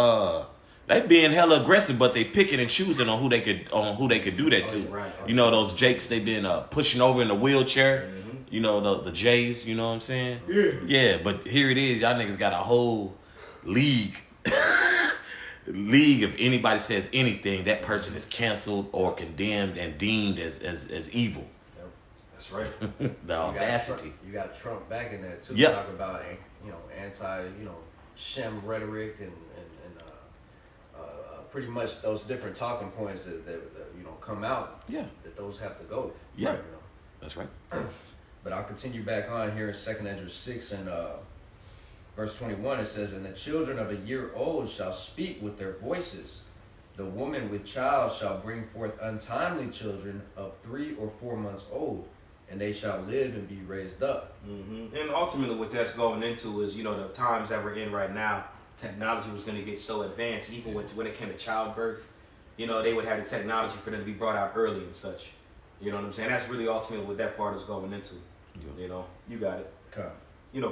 They being hella aggressive, but they picking and choosing on who they could do that to. Right. You know, those Jakes they been pushing over in the wheelchair. You know, the Jays. You know what I'm saying? Yeah. But here it is. Y'all niggas got a whole league. If anybody says anything, that person is canceled or condemned and deemed as evil. That's right. The audacity. You got Trump back in there too. Yeah. Talk about anti Shem rhetoric and pretty much those different talking points that come out. Yeah. That those have to go. Yeah. Right, That's right. But I'll continue back on here in 2 Ezra 6 and verse 21. It says, "And the children of a year old shall speak with their voices. The woman with child shall bring forth untimely children of 3 or 4 months old, and they shall live and be raised up." And ultimately what that's going into is, the times that we're in right now, technology was going to get so advanced, even when it came to childbirth, they would have the technology for them to be brought out early and such. You know what I'm saying? That's really ultimately what that part is going into. You got it. Okay.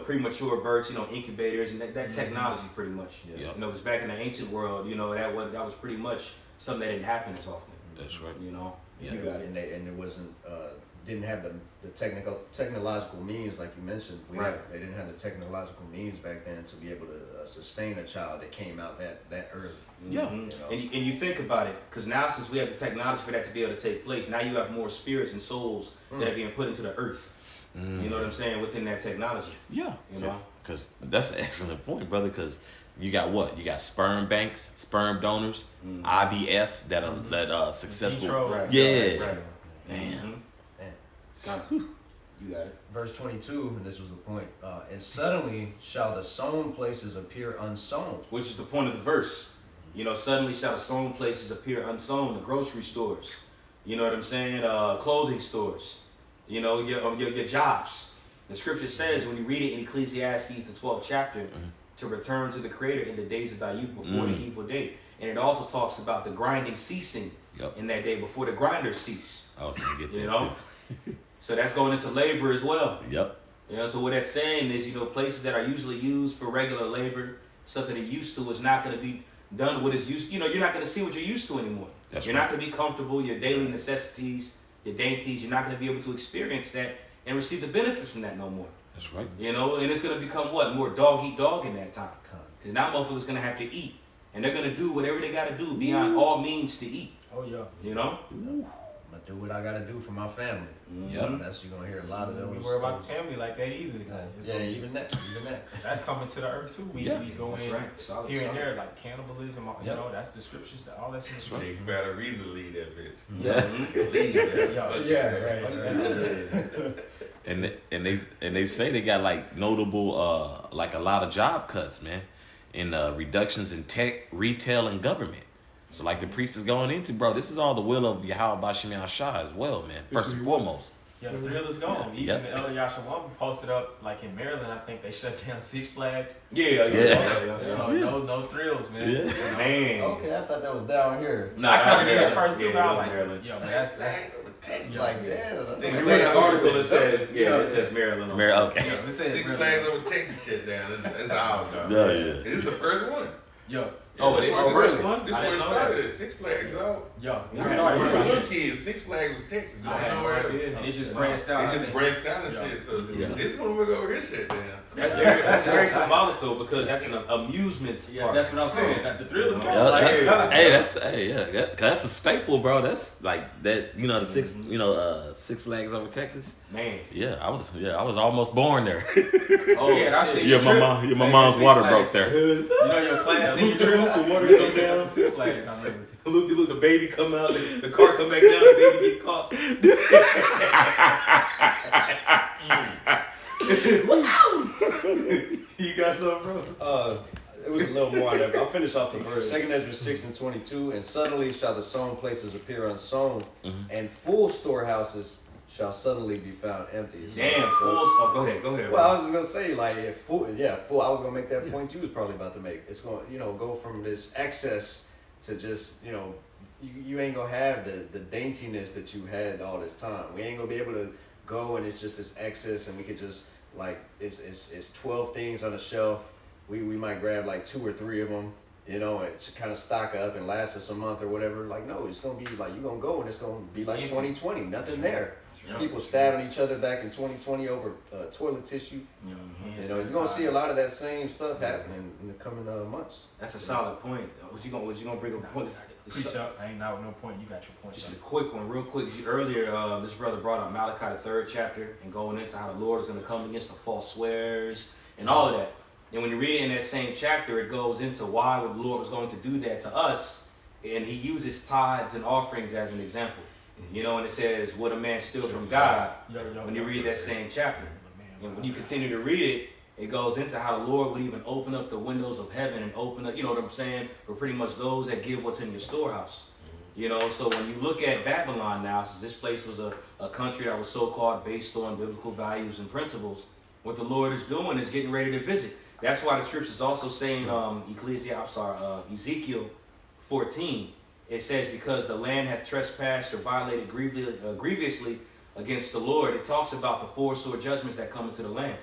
Premature births, incubators, and that technology pretty much. Yeah. It was back in the ancient world, that was pretty much something that didn't happen as often. That's right. You Yeah, got it. and it wasn't didn't have the technological means, like you mentioned. They didn't have the technological means back then to be able to sustain a child that came out that early. Yeah. And you think about it, because now since we have the technology for that to be able to take place, now you have more spirits and souls that are being put into the earth. You know what I'm saying? Within that technology. Yeah. You know? Because that's an excellent point, brother. Because you got what? You got sperm banks, sperm donors, IVF that are successful. Right. Damn. You got it. Verse 22, and this was the point. And suddenly shall the sown places appear unsown. Which is the point of the verse. You know, suddenly shall the sown places appear unsown. The grocery stores. You know what I'm saying? Clothing stores. You know, your jobs. The scripture says, when you read it in Ecclesiastes, the 12th chapter, to return to the Creator in the days of thy youth before the evil day. And it also talks about the grinding ceasing in that day before the grinders cease. I was going to get that, you know? So that's going into labor as well. Yep. You know, so what that's saying is, you know, places that are usually used for regular labor, stuff that are used to, is not going to be done what is used. You know, you're not going to see what you're used to anymore. You're not going to be comfortable. Your daily necessities, your dainties, you're not going to be able to experience that and receive the benefits from that no more. That's right. You know, and it's going to become what? More dog eat dog in that time. Because now motherfuckers going to have to eat. And they're going to do whatever they got to do beyond all means to eat. Oh, yeah. You know? I'm going to do what I got to do for my family. Yep. That's, you're going to hear a lot of those. We worry about the family like that either. Even that. That's coming to the earth too. We go in here and there like cannibalism. You know, that's the scriptures. All that's in the scripture. You better reason to leave that bitch. Right. And they say they got like notable like a lot of job cuts, man, and reductions in tech, retail, and government. So like the priest is going into, bro, this is all the will of Yahweh Bashim Shah as well, man. First and foremost. Yeah, the thrill is gone. Even the Elder Yashawam posted up, like in Maryland, I think they shut down Six Flags. So no thrills, man. Yeah. Man. Okay, I thought that was down here. No, I kind of did at first too, but I was like, Maryland. yo, that's It's like, damn. You read the article, it says Maryland. Okay. it says Six Flags over Texas shit down. It's all done. Yeah. This is the first one. Yo. Oh, it is the first one? This one started at Six Flags, dog. Yo, We were little kids. Six Flags was Texas. I had no idea. And it just branched out. It just branched out and shit. So this one we're over his shit down. That's very symbolic though, because that's an amusement park. Yeah, that's what I'm saying. The thrill is gone. That's a staple, bro. That's like that. You know the Six Flags over Texas. Man. Yeah, I was almost born there. Oh yeah, shit. Yeah, my mom's water broke there. You know your class senior trip. The water goes down. Six Flags. I remember. Look, the baby come out, the car come back down, the baby get caught. You got something, bro? It was a little more on that. I'll finish off the verse. 2 Ezra 6:22. And suddenly shall the sown places appear unsown, and full storehouses shall suddenly be found empty. Damn, full stuff. Go ahead. Well, I was just gonna say, like, if full. I was gonna make that point you was probably about to make. It's gonna, go from this excess to just, you ain't gonna have the daintiness that you had all this time. We ain't gonna be able to go and it's just this excess, and we could just like it's 12 things on the shelf. We might grab like 2 or 3 of them, and kind of stock up and last us a month or whatever. Like, no, it's gonna be like you're gonna go and it's gonna be like 2020, nothing there. People stabbing each other back in 2020 over toilet tissue. You're gonna see a lot of that same stuff happening in the coming months. That's a solid point. What you gonna bring up? Point? I ain't out with no point. You got your point. Just a quick one, real quick. Earlier, this brother brought up Malachi the 3rd chapter and going into how the Lord is gonna come against the false swears and all of that. And when you read it in that same chapter, it goes into why the Lord was going to do that to us, and He uses tithes and offerings as an example. And it says, "What a man steal from God." When you read that same chapter, and when you continue to read it, it goes into how the Lord would even open up the windows of heaven and open up, you know what I'm saying, for pretty much those that give what's in your storehouse. So when you look at Babylon now, since this place was a country that was so-called based on biblical values and principles, what the Lord is doing is getting ready to visit. That's why the scripture is also saying, Ezekiel 14, it says, because the land had trespassed or violated grievously against the Lord, it talks about the 4 sore judgments that come into the land.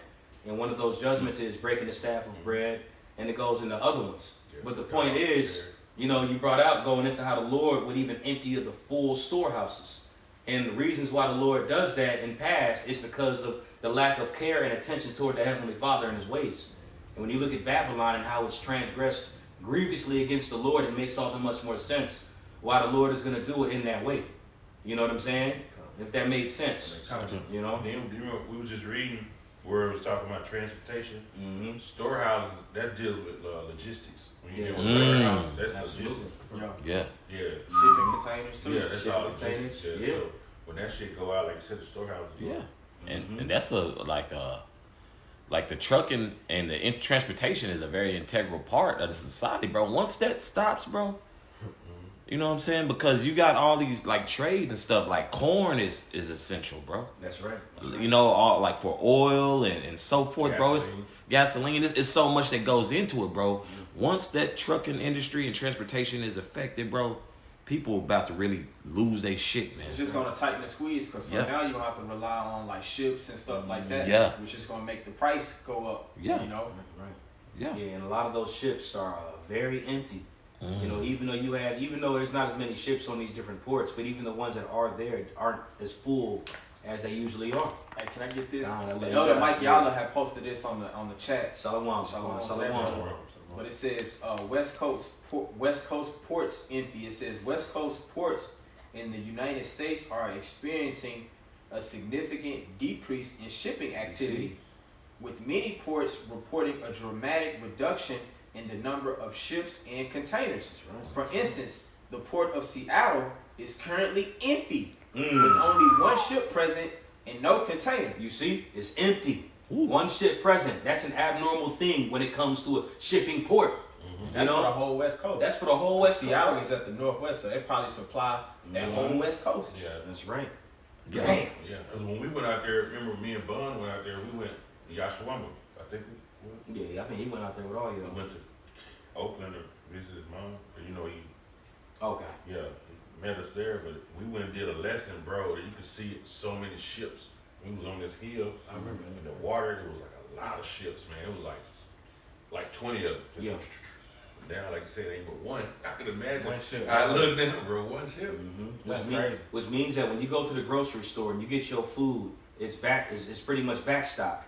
And one of those judgments is breaking the staff of bread, and it goes into other ones. But the point is, you brought out going into how the Lord would even empty the full storehouses. And the reasons why the Lord does that in past is because of the lack of care and attention toward the Heavenly Father and His ways. And when you look at Babylon and how it's transgressed grievously against the Lord, it makes all the much more sense why the Lord is going to do it in that way. You know what I'm saying? If that made sense. You know? Then, you know, we was just reading where it was talking about transportation. Mm-hmm. Storehouses, that deals with logistics. When you Yeah. get a storehouse, that's Absolutely. logistics. Yeah. Yeah. Shipping containers too. Yeah, that's Shipping all containers. logistics. Yeah. So when that shit go out, like you said, the storehouses. Yeah, Mhm. and that's like the trucking and the transportation is a very integral part of the society, bro. Once that stops, bro, you know what I'm saying? Because you got all these like trades and stuff. Like corn is essential, bro. That's right. You know, all like for oil and so forth, bro. It's gasoline. It's so much that goes into it, bro. Once that trucking industry and transportation is affected, bro, people about to really lose their shit, man. It's just gonna tighten the squeeze because Yeah. now you don't have to rely on like ships and stuff like that. Yeah. Which is gonna make the price go up. Yeah. You know. Right. Yeah. Yeah, and a lot of those ships are very empty. Mhm. You know, even though there's not as many ships on these different ports, but even the ones that are there aren't as full as they usually are. Hey, can I get this? Nah, The let Elder me- Mike yeah. Yala had posted this on the chat. Shalom. But it says West Coast ports empty. It says West Coast ports in the United States are experiencing a significant decrease in shipping activity, with many ports reporting a dramatic reduction in the number of ships and containers. For instance, the port of Seattle is currently empty, with only one ship present and no container. You see, it's empty. Ooh. One ship present. That's an abnormal thing when it comes to a shipping port. That's You for the know, whole West Coast. that's for the whole West Seattle Coast. is at the northwest, so they probably supply that whole West Coast. Yeah. That's right. Yeah. Damn. Yeah. Because when we went out there, remember me and Bun went out there, we went to Yashawama. I think we went. Yeah, I think he went out there with all We y'all. went to Oakland to visit his mom. And, you know, he Okay. met us there, but we went and did a lesson, bro, that you could see so many ships. We was on this hill. I remember. In the water, there was like a lot of ships, man. It was like 20 of them. Just Yeah. Now, like I said, ain't but one. I could imagine. One ship. I looked down, bro, one ship. That's crazy. Which means that when you go to the grocery store and you get your food, it's pretty much back stock.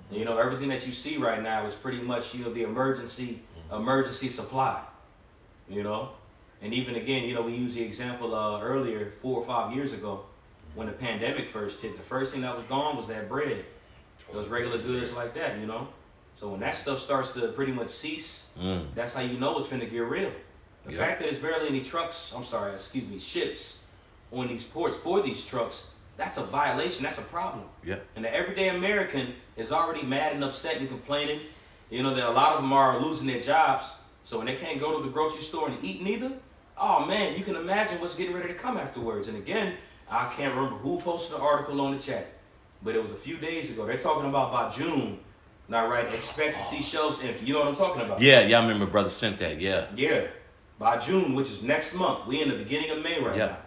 You know, everything that you see right now is pretty much, you know, the emergency supply. You know? And even again, you know, we used the example earlier, 4 or 5 years ago, when the pandemic first hit. The first thing that was gone was that bread. Those regular goods like that, you know? So when that stuff starts to pretty much cease, that's how you know it's finna get real. The Yeah. fact that there's barely any ships on these ports for these trucks, that's a violation, that's a problem. Yeah. And the everyday American is already mad and upset and complaining. You know, that a lot of them are losing their jobs. So when they can't go to the grocery store and eat neither, oh man, you can imagine what's getting ready to come afterwards. And again, I can't remember who posted the article on the chat, but it was a few days ago. They're talking about by June, not right, expect to see shelves empty. You know what I'm talking about? Yeah, I remember brother sent that. Yeah. Yeah. By June, which is next month. We in the beginning of May right Yeah. now.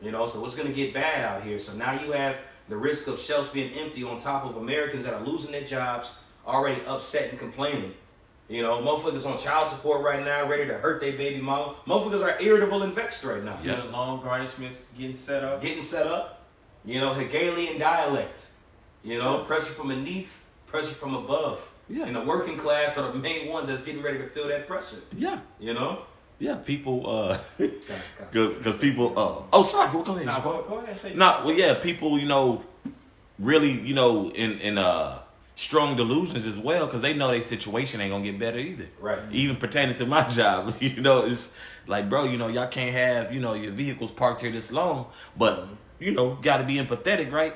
You know, so it's gonna get bad out here. So now you have the risk of shelves being empty on top of Americans that are losing their jobs, already upset and complaining. You know, motherfuckers on child support right now, ready to hurt their baby mama. Motherfuckers are irritable and vexed right now. Yeah. Long garnishments getting set up. Getting set up. You know, Hegelian dialect. You know, pressure from beneath, pressure from above. Yeah. And the working class are the main ones that's getting ready to feel that pressure. Yeah. You know? Yeah. People, because people, oh, sorry. Go ahead. Nah, go ahead and say Well, yeah, people, you know, really, you know, in strong delusions as well, because they know their situation ain't gonna get better either. Right. Even pertaining to my job, you know, it's like, bro, you know, y'all can't have, you know, your vehicles parked here this long, but you know, got to be empathetic, right?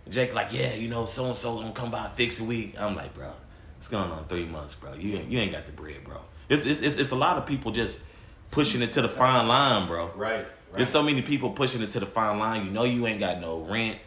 Jake, like, yeah, you know, so and so gonna come by and fix a week. I'm like, bro, it's going on 3 months, bro. You ain't got the bread, bro. It's a lot of people just pushing it to the fine line, bro. Right. There's so many people pushing it to the fine line. You know you ain't got no rent.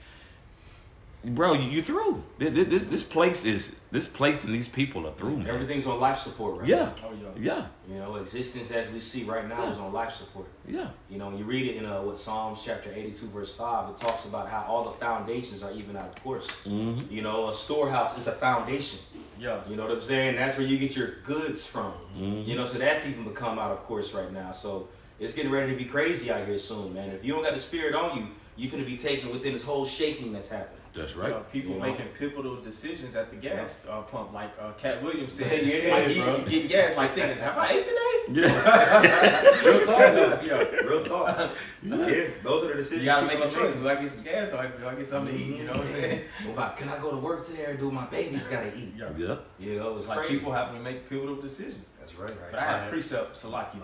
Bro, you through. This place and these people are through, man. Everything's on life support right Yeah. now. Oh, Yeah. You know, existence as we see right now is on life support. Yeah. You know, when you read it in Psalms chapter 82, verse 5, it talks about how all the foundations are even out of course. Mm-hmm. You know, a storehouse is a foundation. Yeah. You know what I'm saying? That's where you get your goods from. Mm-hmm. You know, so that's even become out of course right now. So it's getting ready to be crazy out here soon, man. If you don't got the spirit on you, you finna be taken within this whole shaking that's happening. That's right. People making pivotal decisions at the gas pump, like Cat Williams said. Yeah, like bro. he getting gas, like thinking, have I ate today? Yeah. Real talk, though. Yeah, real talk. Yeah, those are the decisions. You gotta make people a are choice. making. Do I get some gas or do I get something to eat? You know what I'm saying? What about, can I go to work today or do my babies gotta eat? Yeah. You know, it's Like crazy. people having to make pivotal decisions. That's right. But I have precept, Salaki.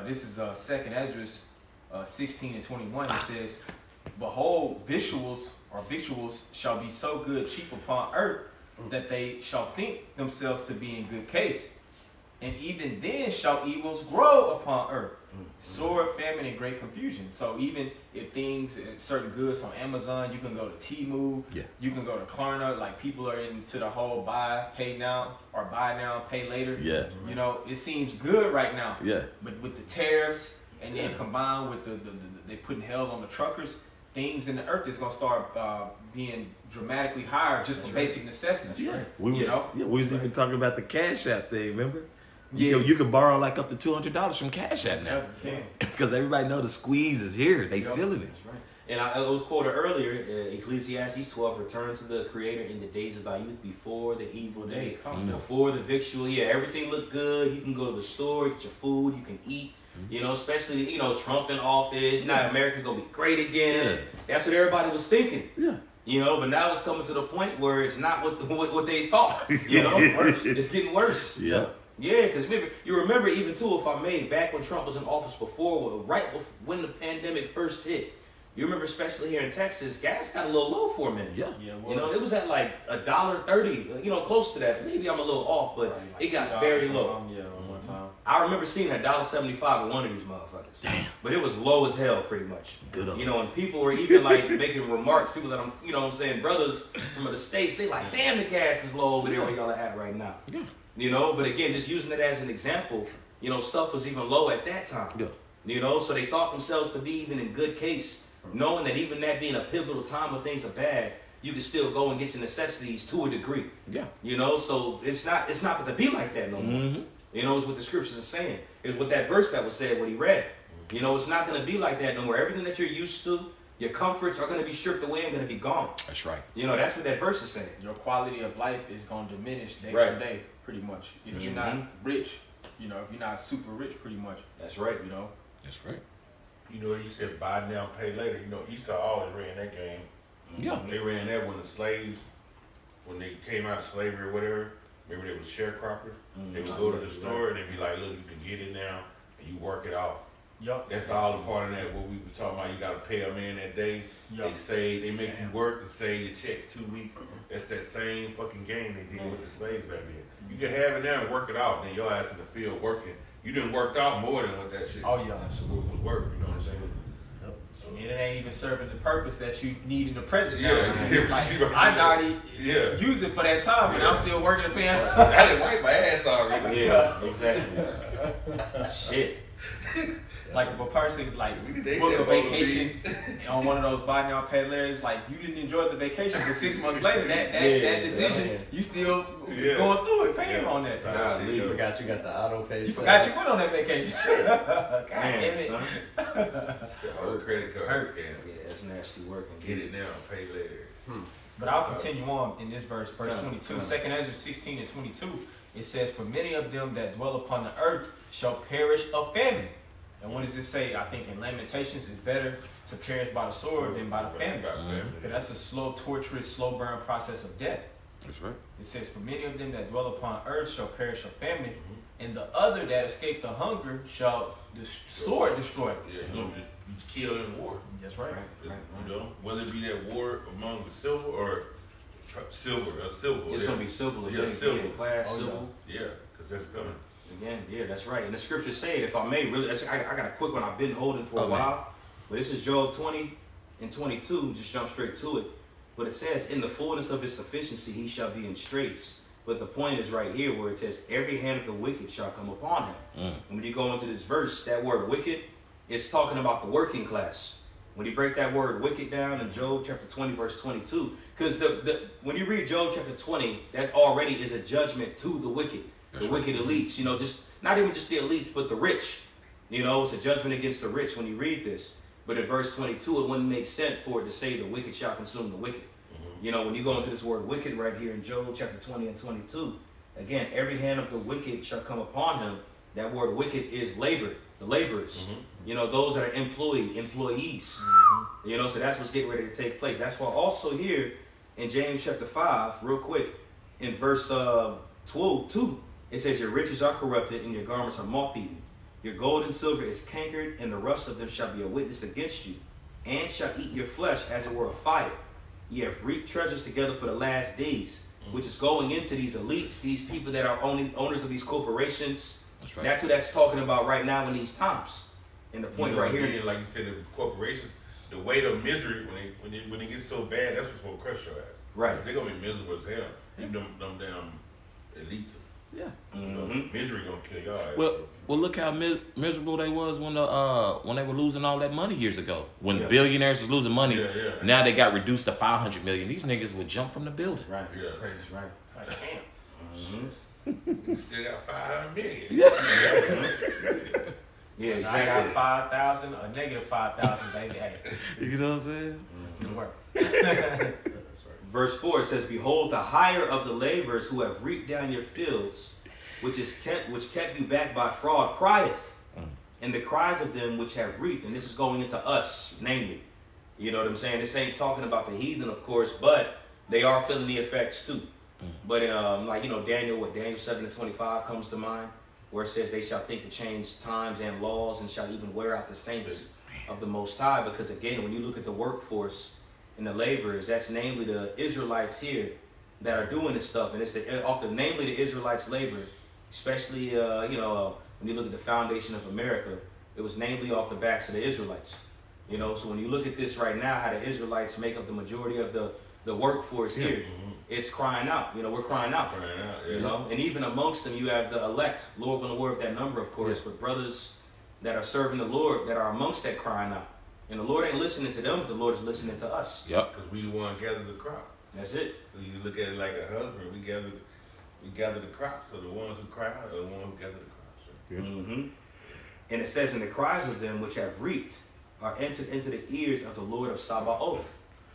This is 2nd Esdras 16 and 21. It says, behold, victuals shall be so good cheap upon earth that they shall think themselves to be in good case. And even then shall evils grow upon earth. Sword, famine, and great confusion. So even if things, certain goods on Amazon, you can go to Temu, you can go to Klarna, like people are into the whole buy, pay now, or buy now, pay later. Yeah. You know, it seems good right now. Yeah. But with the tariffs and then combined with the they putting hell on the truckers, things in the earth is gonna start being dramatically higher just for basic necessities. Yeah. We was even talking about the Cash App thing, remember? Yeah. You can borrow like up to $200 from Cash App now. Yeah. Because everybody know the squeeze is here. They feeling it. That's right. And I was quoted earlier, Ecclesiastes 12, return to the Creator in the days of thy youth before the evil days. Before the victual, everything looked good. You can go to the store, get your food, you can eat. You know, especially, Trump in office. Now America gonna be great again. Yeah. That's what everybody was thinking. Yeah. But now it's coming to the point where it's not what they thought. It's getting worse. Yeah. Yeah, because you remember even too, if I may, back when Trump was in office before, when the pandemic first hit, you remember especially here in Texas, gas got a little low for a minute. Yeah. It was at like $1.30, close to that. Maybe I'm a little off, but it got very low. One time. I remember seeing $1.75 at one of these motherfuckers. Damn. But it was low as hell, pretty much. Good old. And people were even like making remarks. People that brothers from the States, they like, damn, the gas is low over there where y'all are at right now. Yeah. But again, just using it as an example, stuff was even low at that time. Yeah. So they thought themselves to be even in good case, knowing that even that being a pivotal time when things are bad, you can still go and get your necessities to a degree. Yeah. So it's not going to be like that no more. Mm-hmm. It's what the scriptures are saying. It's what that verse that was said when he read. It's not going to be like that no more. Everything that you're used to, your comforts are going to be stripped away and going to be gone. That's right. That's what that verse is saying. Your quality of life is going to diminish day Right. by day, pretty much. If you're not rich, if you're not super rich, pretty much. That's right. That's right. You said buy now, pay later. Esau always ran that game. Yeah. They ran that when the slaves, when they came out of slavery or whatever, remember they was sharecroppers? They would go to the store and they'd be like, look, you can get it now and you work it off. Yup. That's all a part of that, what we were talking about. You got to pay them in that day. Yup. They make you work and save your checks 2 weeks. That's that same fucking game they did with the slaves back then. You can have it now and work it out. Then your ass in the field working. You done worked out more than what that shit Oh, yeah. was worth. You know what I'm saying? And it ain't even serving the purpose that you need in the present now. Yeah. It's like, I already used it for that time, and I'm still working and paying. I didn't wipe my ass already. Yeah, exactly. Shit. Like if a person They book a said vacation on one of those buy now pay laters, like you didn't enjoy the vacation, but 6 months later that decision you still going through it, paying on that. You forgot you got the auto pay. You forgot you went on that vacation. God damn Damn, it. son. It's a whole credit card scam. Yeah, that's nasty work. Get it now, pay later. But I'll continue on in this verse 22. 2nd Ezra 16 and 22. It says, for many of them that dwell upon the earth shall perish of famine. And what does it say? I think in Lamentations, it's better to perish by the sword than by the famine. Because that's a slow, torturous, slow burn process of death. That's right. It says, for many of them that dwell upon earth shall perish of famine, and the other that escape the hunger shall the sword destroy. Yeah, you just kill in war. That's right. Whether it be that war among the silver or silver. It's going to be civil. Yeah, civil. Class, civil. Yeah, because that's coming. Again, yeah, that's right. And the scriptures say, if I may, really, I got a quick one I've been holding for a while. But this is Job 20 and 22. Just jump straight to it. But it says, in the fullness of his sufficiency, he shall be in straits. But the point is right here where it says, every hand of the wicked shall come upon him. And when you go into this verse, that word wicked, it's talking about the working class. When you break that word wicked down in Job chapter 20, verse 22, because when you read Job chapter 20, that already is a judgment to the wicked. The wicked elites, just not even just the elites, but the rich. It's a judgment against the rich when you read this. But in verse 22, it wouldn't make sense for it to say the wicked shall consume the wicked. You know, when you go into this word wicked right here in Job chapter 20 and 22, again, every hand of the wicked shall come upon him. That word wicked is labor, the laborers. You know, those that are employees. You know, so that's what's getting ready to take place. That's why also here in James chapter 5, real quick, in verse 2, it says, your riches are corrupted and your garments are moth-eaten. Your gold and silver is cankered, and the rust of them shall be a witness against you, and shall eat your flesh as it were a fire. Ye have reaped treasures together for the last days, which is going into these elites, these people that are owners of these corporations. That's right. That's who that's talking about right now in these times. And the point right here, like you said, the corporations, the weight of misery when it gets so bad, that's what's gonna crush your ass. Right. They're gonna be miserable as hell. Even them damn elites. Yeah. You know, misery gonna kill your ass. Well, look how miserable they was when they were losing all that money years ago. When billionaires was losing money, now they got reduced to 500 million. These niggas would jump from the building. right? Yeah. Praise, right? You still got 500 million. Yeah, I got exactly. 5,000 or negative 5,000, baby. Hey, You know what I'm saying? still work. Verse 4 says, behold, the hire of the laborers who have reaped down your fields, which kept you back by fraud, crieth. And the cries of them which have reaped, and this is going into us, namely. You know what I'm saying? This ain't talking about the heathen, of course, but they are feeling the effects too. But like, you know, Daniel 7:25 comes to mind, where it says they shall think to change times and laws and shall even wear out the saints of the Most High. Because again, when you look at the workforce and the laborers, that's namely the Israelites here that are doing this stuff. And it's namely the Israelites' labor, especially, you know, when you look at the foundation of America, it was namely off the backs of the Israelites. You know, so when you look at this right now, how the Israelites make up the majority of the workforce here, it's crying out. You know, we're crying out. You know, and even amongst them, you have the elect. Lord will aware of that number, of course, but brothers that are serving the Lord that are amongst that crying out. And the Lord ain't listening to them, but the Lord is listening to us. Yep. Because we the one gather the crop. That's it. So you look at it like a husband. We gather the crops. So the ones who cry out are the ones who gather the crops. And it says, and the cries of them which have reaped are entered into the ears of the Lord of Sabaoth,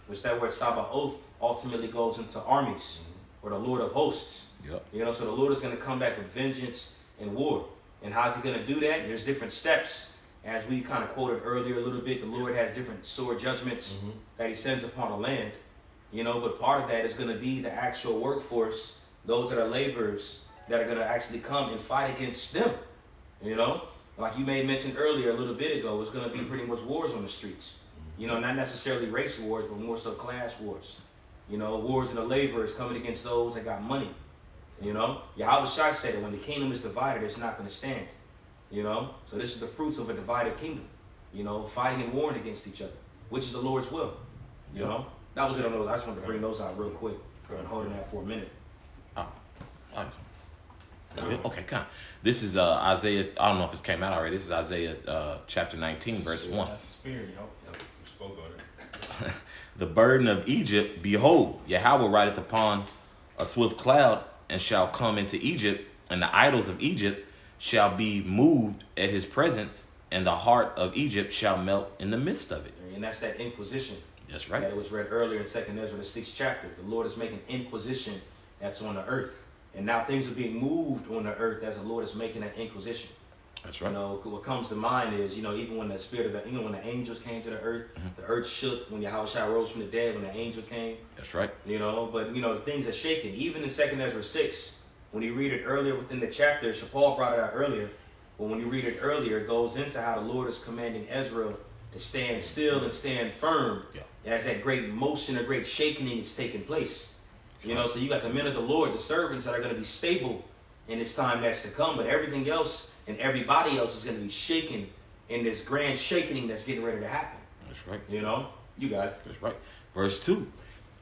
which that word Sabaoth ultimately goes into armies, or the Lord of hosts. Yep. You know, so the Lord is going to come back with vengeance and war. And how's he going to do that? There's different steps. As we kind of quoted earlier a little bit, the Lord has different sword judgments that he sends upon a land. You know, but part of that is going to be the actual workforce, those that are laborers that are going to actually come and fight against them. You know, like you may have mentioned earlier a little bit ago, it's going to be pretty much wars on the streets. You know, not necessarily race wars, but more so class wars. You know, wars in the laborers coming against those that got money. You know, Yahweh Shai said that when the kingdom is divided, it's not going to stand. You know, so this is the fruits of a divided kingdom. You know, fighting and warring against each other, which is the Lord's will. You know, that was it on those. I just wanted to bring those out real quick and holding that for a minute. Okay, come on. This is Isaiah. I don't know if this came out already. This is Isaiah chapter 19, verse 1. That's the spirit, yo. We spoke on it. The burden of Egypt, behold, Yahweh rideth upon a swift cloud, and shall come into Egypt, and the idols of Egypt shall be moved at his presence, and the heart of Egypt shall melt in the midst of it. And that's that inquisition. That's right. That it was read earlier in 2nd Ezra, the 6th chapter. The Lord is making inquisition that's on the earth. And now things are being moved on the earth as the Lord is making that inquisition. That's right. You know, what comes to mind is, you know, even when the spirit of when the angels came to the earth shook. When Yahweh Shai rose from the dead, when the angel came. That's right. You know, but, you know, things are shaking. Even in 2nd Ezra 6, when you read it earlier within the chapter, Paul brought it out earlier, but when you read it earlier, it goes into how the Lord is commanding Ezra to stand still and stand firm as that great motion, a great shaking is taking place. You know, so you got the men of the Lord, the servants that are going to be stable in this time that's to come, but everything else and everybody else is going to be shaken in this grand shaking that's getting ready to happen. That's right. You know, you got it. That's right. Verse 2.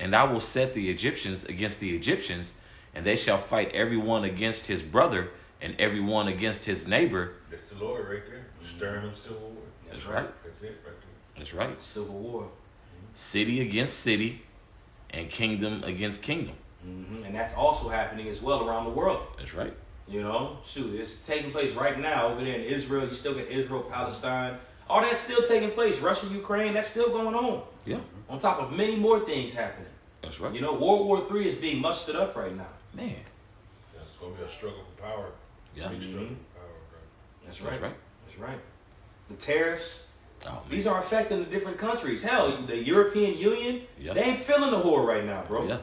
And I will set the Egyptians against the Egyptians, and they shall fight every one against his brother, and every one against his neighbor. That's the Lord right there, stirring up civil war. That's right. That's it right there. That's right. Civil war. City against city, and kingdom against kingdom. And that's also happening as well around the world. That's right. You know, shoot, it's taking place right now over there in Israel. You still get Israel, Palestine. All that's still taking place. Russia, Ukraine, that's still going on. Yeah. On top of many more things happening. That's right. You know, World War III is being mustered up right now. Man. Yeah, it's gonna be a struggle for power. Yeah. Big struggle for power, bro. That's right. That's right. That's right. The tariffs, Oh, these are affecting the different countries. Hell, the European Union, Yeah. they ain't feeling the whore right now, bro. Yeah.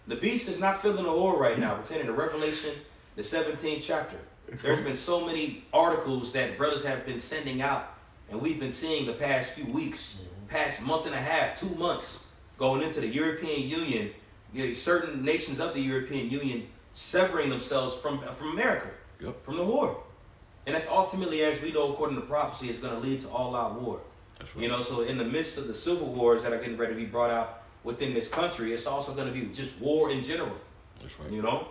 The beast is not feeling the whore right now, pertaining to Revelation, the 17th chapter. There's been so many articles that brothers have been sending out, and we've been seeing the past few weeks, past month and a half, 2 months, going into the European Union, certain nations of the European Union severing themselves from America, Yep. from the whore. And that's ultimately, as we know, according to prophecy, is going to lead to all-out war. That's right. You know, so in the midst of the civil wars that are getting ready to be brought out within this country, it's also going to be just war in general. That's right. You know?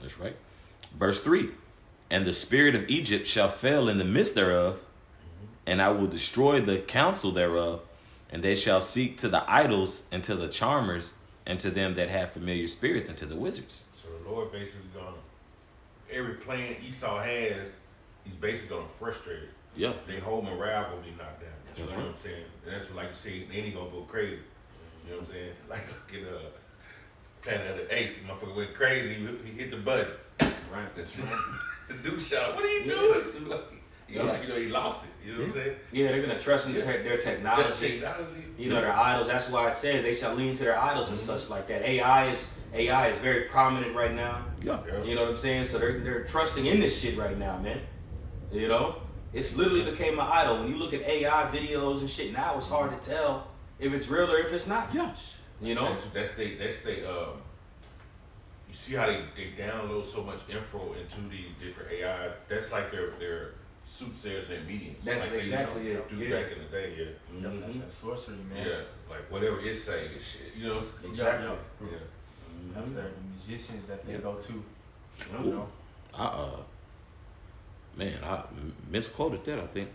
That's right. Verse 3. And the spirit of Egypt shall fail in the midst thereof, and I will destroy the counsel thereof, and they shall seek to the idols and to the charmers and to them that have familiar spirits and to the wizards. So the Lord basically gonna, every plan Esau has, he's basically gonna frustrate it. Yeah. They whole morale gonna be knocked down. That's You know right. what I'm saying? And that's what, like you say, then he gonna go crazy. You know what I'm saying? Like look at Planet of the Apes, motherfucker went crazy. He hit the button. Right. That's right. The dude shot. What are you doing? You know, he lost it. You know what I'm saying? Yeah, they're going to trust in their That technology. technology. You know, their idols. That's why it says they shall lean to their idols and such like that. AI is very prominent right now. Yeah. Yeah. You know what I'm saying? So they're trusting in this shit right now, man. You know? It's literally became an idol. When you look at AI videos and shit now, it's hard to tell if it's real or if it's not. Yeah. You know? That's they you see how they download so much info into these different AI. That's like their soothsayers and mediums. That's like exactly they it. do Yeah. back in the day, yeah. Mhm. That's that sorcery, man. Yeah, like whatever it say and shit. You know, Exactly. yeah. That's the magicians that they Yeah. go to. Mhm. You know? I misquoted that, I think.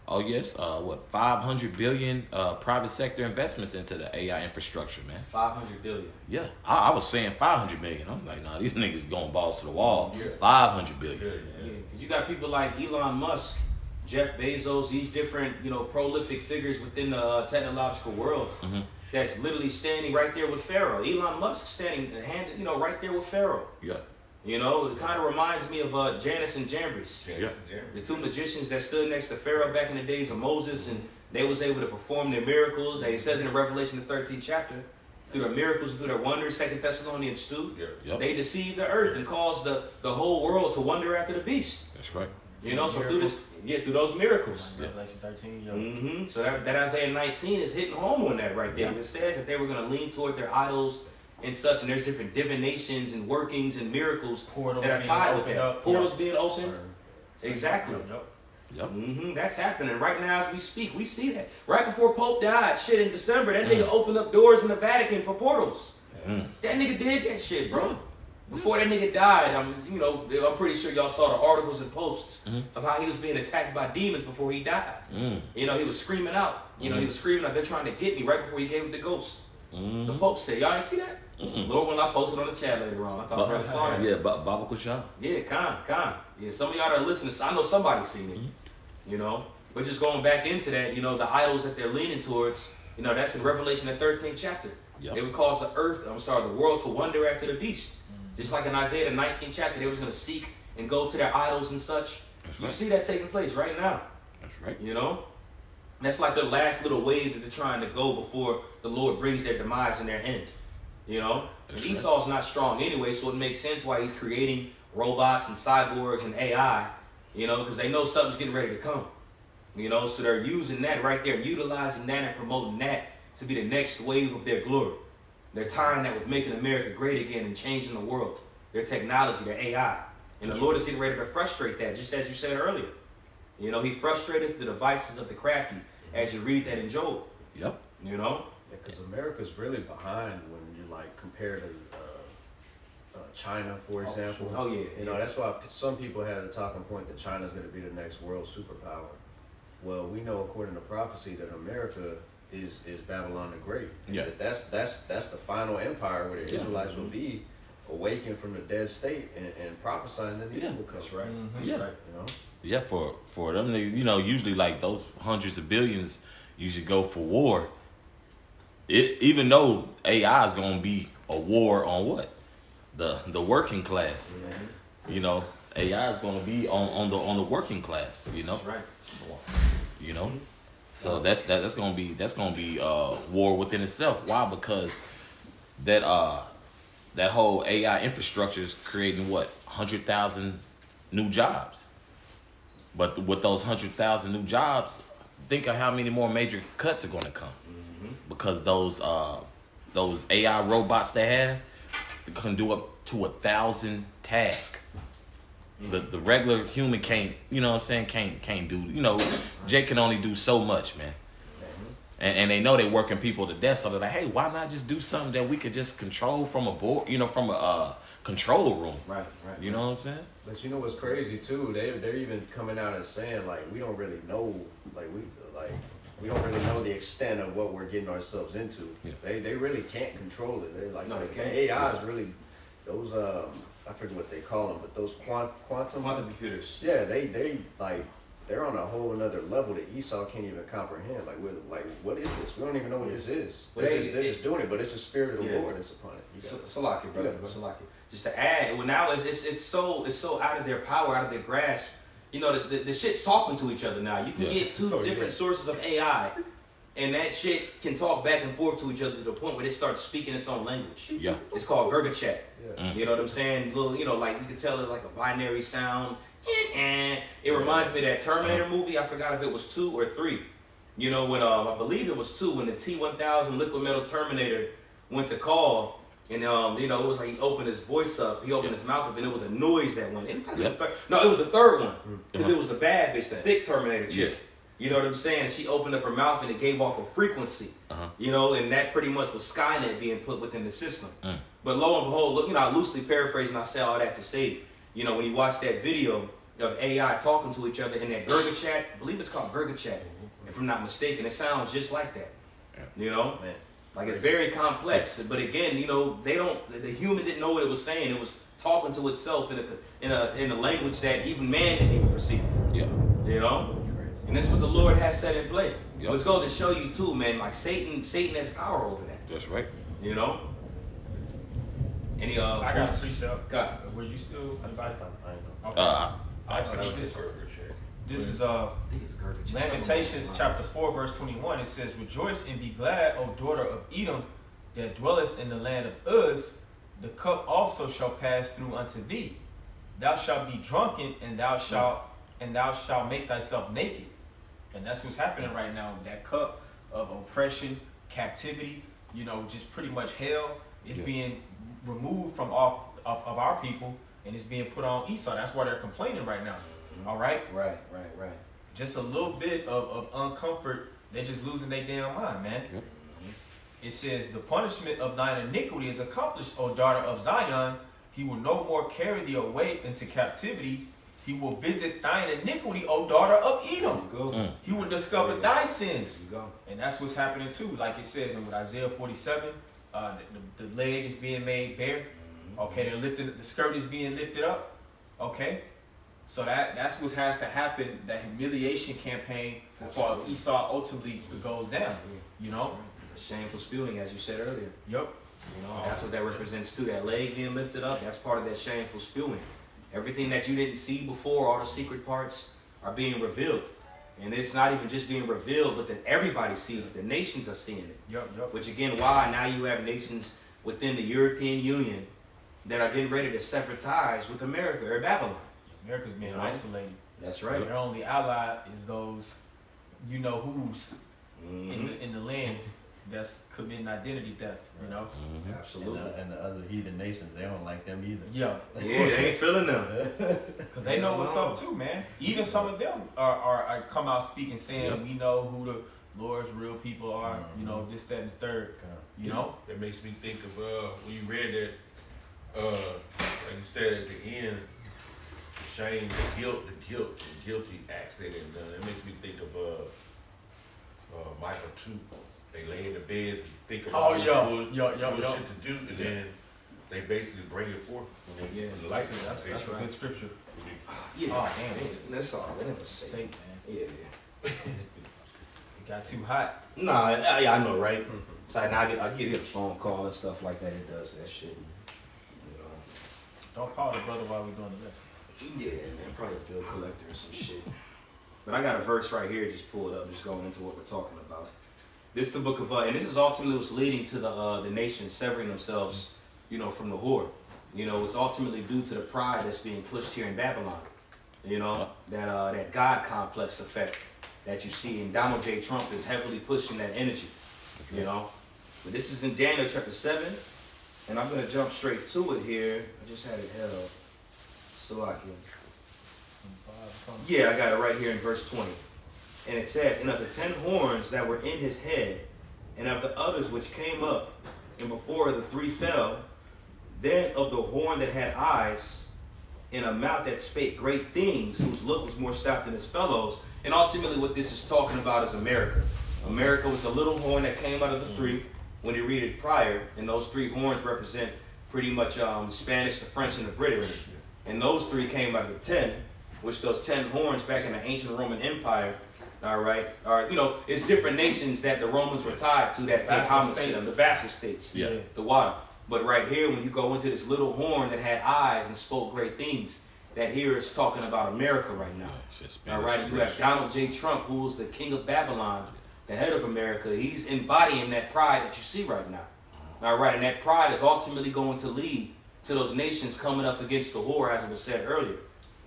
Oh yes, 500 billion private sector investments into the AI infrastructure, man. 500 billion. Yeah, I was saying 500 million. I'm like, nah, these niggas going balls to the wall. Yeah. 500 billion. Yeah, Yeah, because you got people like Elon Musk, Jeff Bezos, these different, prolific figures within the technological world Mhm. that's literally standing right there with Pharaoh. Elon Musk standing, right there with Pharaoh. Yeah. You know, it kind of reminds me of Janus and Jambres, yeah. the two magicians that stood next to Pharaoh back in the days of Moses, and they was able to perform their miracles. And it says in the Revelation, the 13th chapter, through their miracles and through their wonders, 2 Thessalonians 2, Yeah. Yep. they deceived the earth and caused the whole world to wonder after the beast. That's right. You know, so through those miracles. Revelation 13, yo. Mm-hmm. So that Isaiah 19 is hitting home on that right there. Yeah. It says that they were going to lean toward their idols and such, and there's different divinations and workings and miracles Portals that are being tied with opened that. up. Portals being open. Certain- Exactly. Yup. Yep. Mm-hmm. That's happening right now as we speak. We see that. Right before Pope died, shit, in December, that nigga opened up doors in the Vatican for portals. Mm. That nigga did that shit, bro. Before that nigga died, I'm pretty sure y'all saw the articles and posts of how he was being attacked by demons before he died. Mm. You know, he was screaming out. He was screaming out, they're trying to get me right before he gave it the ghost. Mm. The Pope said, y'all ain't see that? Lord, when I posted on the chat later on, I thought brother saw that. Yeah, Baba Kusha. Yeah, con. Yeah, some of y'all that are listening, I know somebody's seen it. You know, but just going back into that, the idols that they're leaning towards, that's in Revelation the 13th chapter. Yep. They would cause the world to wonder after the beast. Just like in Isaiah the 19th chapter, they was going to seek and go to their idols and such. That's You right. see that taking place right now. That's right. That's like the last little wave that they're trying to go before the Lord brings their demise in their end. And That's Esau's not strong anyway, so it makes sense why he's creating robots and cyborgs and AI, because they know something's getting ready to come. So they're using that right there, utilizing that and promoting that to be the next wave of their glory. They're tying that with making America great again and changing the world. Their technology, their AI. And the Lord is getting ready to frustrate that, just as you said earlier. He frustrated the devices of the crafty, as you read that in Job. Yep. Because America's really behind when you compare to China, for example. Oh yeah. That's why some people had a talking point that China's going to be the next world superpower. Well, we know according to prophecy that America is Babylon the Great. Yeah. That's the final empire where the Israelites will be awakened from the dead state and prophesying that the end will come. That's right. Mhm. Yeah. Right. Yeah, for them, you know, usually like those hundreds of billions usually go for war. Even though AI is gonna be a war on what? The working class. You know, AI is gonna be on the working class. You know, That's right. you know. So that's gonna be war within itself. Why? Because that whole AI infrastructure is creating what 100,000 new jobs. But with those 100,000 new jobs, think of how many more major cuts are going to come. Because those AI robots they have can do up to 1,000 tasks. The regular human can't, you know what I'm saying, can't do, you know, Jake can only do so much, man. And they know they're working people to death, so they're like, hey, why not just do something that we could just control from a board, you know, from a control room. Right. You know what I'm saying? But you know what's crazy too? They're even coming out and saying like we don't really know, we don't really know the extent of what we're getting ourselves into. Yeah. They really can't control it. They're like, No, they the can't. AI is really those I forget what they call them, but those quantum computers. Yeah, they like they're on a whole another level that Esau can't even comprehend. Like what is this? We don't even know what this is. Well, They're just doing it, but it's the spirit of the Yeah. Lord that's upon it. Salaki, brother. Yeah. Salaki. Just to add, well, now it's so out of their power, out of their grasp. You know, the shit's talking to each other now. You can get two different sources of AI, and that shit can talk back and forth to each other to the point where it starts speaking its own language. Yeah. It's called Gurgachat. Yeah. You know what I'm saying? Little, you know, like you can tell it like a binary sound. It reminds me of that Terminator movie. I forgot if it was 2 or 3. You know, when I believe it was 2, when the T-1000 liquid metal Terminator went to call, and you know, it was like he opened his voice up, he opened his mouth up, and it was a noise that went. No, it was the third one, because it was the bad bitch, the big Terminator chick. Yeah. You know what I'm saying? She opened up her mouth and it gave off a frequency. You know, and that pretty much was Skynet being put within the system. But lo and behold, look, you know, I loosely paraphrasing, I say all that to say, you know, when you watch that video of AI talking to each other in that Gurgachat, I believe it's called Gurgachat, if I'm not mistaken, it sounds just like that. You know? Man. Like it's very complex, but again, you know, the human didn't know what it was saying. It was talking to itself in a language that even man didn't even perceive. Yeah. You know? And that's what the Lord has set in play. Yep. But it's going to show you too, man, like Satan has power over that. That's right. You know? Any I got a points? precept. God. Were you still? Okay. I just This is I think it's garbage. Lamentations chapter 4 verse 21. It says, "Rejoice and be glad, O daughter of Edom, that dwellest in the land of Uz. The cup also shall pass through unto thee. Thou shalt be drunken, and thou shalt make thyself naked." And that's what's happening right now. That cup of oppression, captivity, you know, just pretty much hell is being removed from off of our people, and it's being put on Esau. That's why they're complaining right now. All right? Right. Just a little bit of uncomfort, they're just losing their damn mind, man. Yep. It says, "The punishment of thine iniquity is accomplished, O daughter of Zion. He will no more carry thee away into captivity. He will visit thine iniquity, O daughter of Edom. There you go. He will discover thy sins." There you go. And that's what's happening too. Like it says in Isaiah 47, the leg is being made bare. Okay, the skirt is being lifted up. Okay. So that's what has to happen, that humiliation campaign before Esau ultimately goes down. You know? Shameful spewing, as you said earlier. Yep. You know, that's what that represents too. That leg being lifted up, that's part of that shameful spewing. Everything that you didn't see before, all the secret parts are being revealed. And it's not even just being revealed, but that everybody sees it. The nations are seeing it. Yep. Which again, why now you have nations within the European Union that are getting ready to sever ties with America or Babylon. America's being You know? isolated. That's right. Their only ally is those, you know who's in the land that's committing identity theft. You know. Absolutely. And the other heathen nations, they don't like them either. Yeah. Yeah, they ain't feeling them. Because they know what's up too, man. Even some of them are come out speaking, saying we know who the Lord's real people are. You know, this, that, and the third. You know. That makes me think of when you read that, like you said at the end, the shame, the guilty acts they didn't done. It makes me think of Michael 2. They lay in the beds and think about bullshit to do, and then they basically bring it forth. Yeah, And like That's a good scripture. Yeah. Oh, damn. That's all. That was Safe, safe. man. Yeah. It got too hot. Nah, yeah, I know, right? So I get a phone call and stuff like that. It does that shit. You know. Don't call the brother while we're doing the lesson. Yeah, man, probably a bill collector or some shit. But I got a verse right here. Just pull it up. Just going into what we're talking about. This is the book of, and this is ultimately what's leading to the nations severing themselves, you know, from the whore. You know, it's ultimately due to the pride that's being pushed here in Babylon. You know, that God complex effect that you see, and Donald J. Trump is heavily pushing that energy. You know, but this is in Daniel chapter 7, and I'm gonna jump straight to it here. I just had it held so I can. Yeah, I got it right here in verse 20. And it says, and of the 10 horns that were in his head, and of the others which came up, and before the 3 fell, then of the horn that had eyes, and a mouth that spake great things, whose look was more stout than his fellows. And ultimately what this is talking about is America. America was the little horn that came out of the 3 when you read it prior, and those 3 horns represent pretty much Spanish, the French, and the British. And those 3 came out of the 10, which those 10 horns back in the ancient Roman Empire, all right, or you know, it's different nations that the Romans were tied to that paid homage to them, the vassal states, Yeah. the water. But right here, when you go into this little horn that had eyes and spoke great things, that here is talking about America right now. All right, you have Donald J. Trump, who's the king of Babylon, the head of America. He's embodying that pride that you see right now. All right, and that pride is ultimately going to lead to those nations coming up against the whore, as it was said earlier.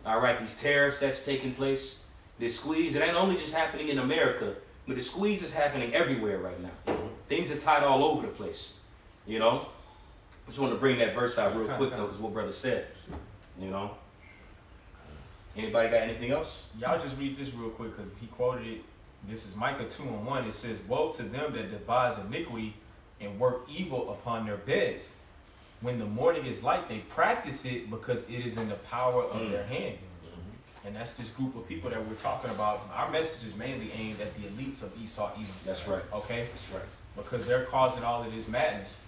All right, these tariffs that's taking place, this squeeze, it ain't only just happening in America, but the squeeze is happening everywhere right now. Things are tied all over the place, you know? I just want to bring that verse out real quick, though, because what brother said, you know? Anybody got anything else? Y'all just read this real quick because he quoted it. This is Micah 2:1. It says, woe to them that devise iniquity and work evil upon their beds. When the morning is light, they practice it because it is in the power of their hand. And that's this group of people that we're talking about. Our message is mainly aimed at the elites of Esau Edom. That's right. Okay? That's right. Because they're causing all of this madness.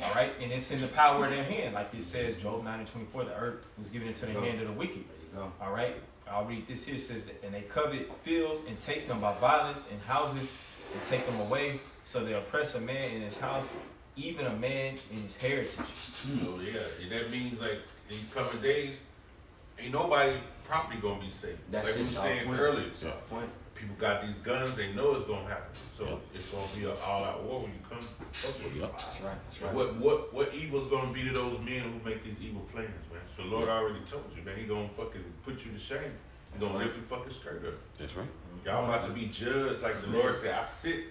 All right? And it's in the power of their hand. Like it says, Job 9:24, the earth was given into the hand of the wicked. There you go. All right? I'll read this here. It says, that, and they covet fields and take them by violence, and houses and take them away. So they oppress a man in his house, even a man in his heritage. So yeah, and that means like in these coming days, ain't nobody property gonna be safe. That's like we it, were saying point. earlier. Yeah. Point. People got these guns, they know it's gonna happen. So it's gonna be an all-out war when you come. That's right. That's right. What evil's gonna be to those men who make these evil plans, man? The Lord already told you, man. He gonna fucking put you to shame. He gonna lift your fucking skirt up. That's right. Y'all about to be judged, like the Lord said. I sit.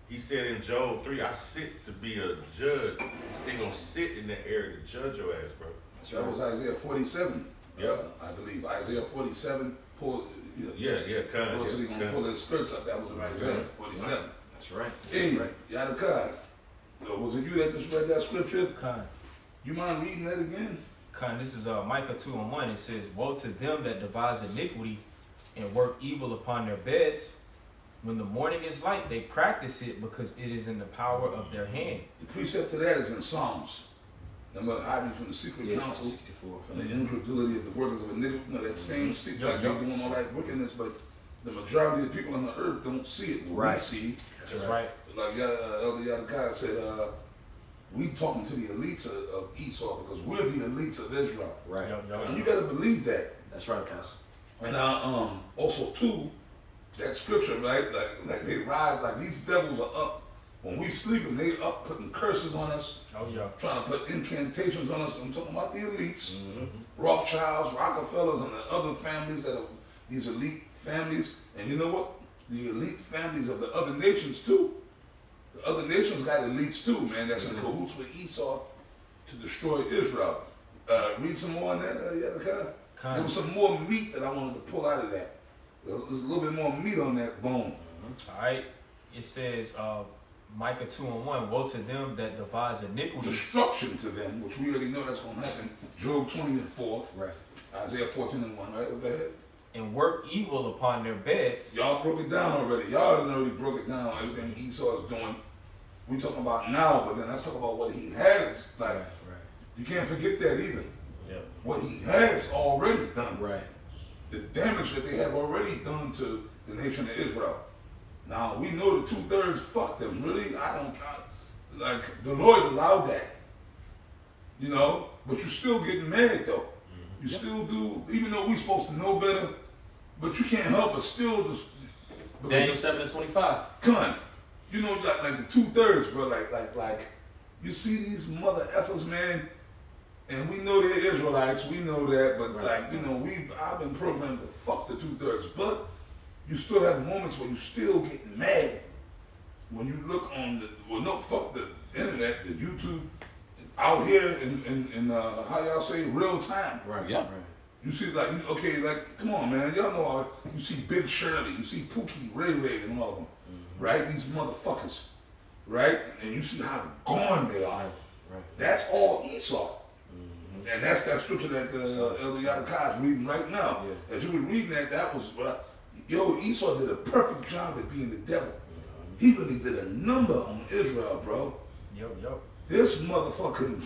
He said in Job 3, I sit to be a judge. He said, gonna sit in the area to judge your ass, bro. That was Isaiah 47. Yeah. I believe Isaiah 47 pulled. Yeah, kind Lord said he gonna pull of. his skirts up. That was in Isaiah 47. That's right. Hey, That's right. Yadakad. Was it you that just read that scripture? Khan. You mind reading that again? Khan, this is Micah 2:1. It says, woe to them that devise iniquity and work evil upon their beds. When the morning is light, they practice it because it is in the power of their hand. The precept to that is in Psalms. Remember hiding from the secret Yeah, counsel, 64. from the incredulity of the workers of iniquity. You know, that same secret, Yup, like they're yup. doing all that wickedness, but the majority of the people on the earth don't see it. What Right. we see, That's right. like Elder Yadakad said, we talking to the elites of Esau because we're the elites of Israel. Right. And you gotta believe that. That's right, Pastor. And also too, that scripture, right? Like they rise, like these devils are up. When we sleeping, they up putting curses on us, Oh, yeah. trying to put incantations on us. I'm talking about the elites, Mm-hmm. Rothschilds, Rockefellers, and the other families that are these elite families. And you know what? The elite families of the other nations too. The other nations got elites too, man. That's in cahoots with Esau to destroy Israel. Read some more on that, Yadakad. There was some more meat that I wanted to pull out of that. There's a little bit more meat on that bone. All right. It says, Micah 2:1, woe to them that devise iniquity. Destruction to them, which we already know that's going to happen. Job 20:4, Right. Isaiah 14:1, right? Go ahead. And work evil upon their beds. Y'all broke it down already. Y'all already broke it down, everything Esau is doing. We talking about now, but then let's talk about what he has. Like, Right. You can't forget that either. Yeah. What he has already done. Right. The damage that they have already done to the nation of Israel. Now, we know the 2/3 fuck them. Really? Like, the Lord allowed that. You know? But you still getting mad, though. You still do, even though we supposed to know better, but you can't help but still just... Daniel 7:25. Come on. You know, like the 2/3, bro. Like, you see these mother effers, man, and we know they're Israelites, we know that, but like, you know, I've been programmed to fuck the 2/3, but you still have moments where you still get mad when you look on fuck the internet, the YouTube, out here in how y'all say, real time. Right. Yeah. Right. You see, like, okay, like, come on, man. Y'all know you see Big Shirley, you see Pookie, Ray Ray, and all of them, right? These motherfuckers, right? And you see how gone they are. Right. That's all Esau. And that's that scripture that Elder Yadakah is reading right now. Yeah. As you were reading that was Esau did a perfect job at being the devil. He really did a number on Israel, bro. Yo. This motherfucking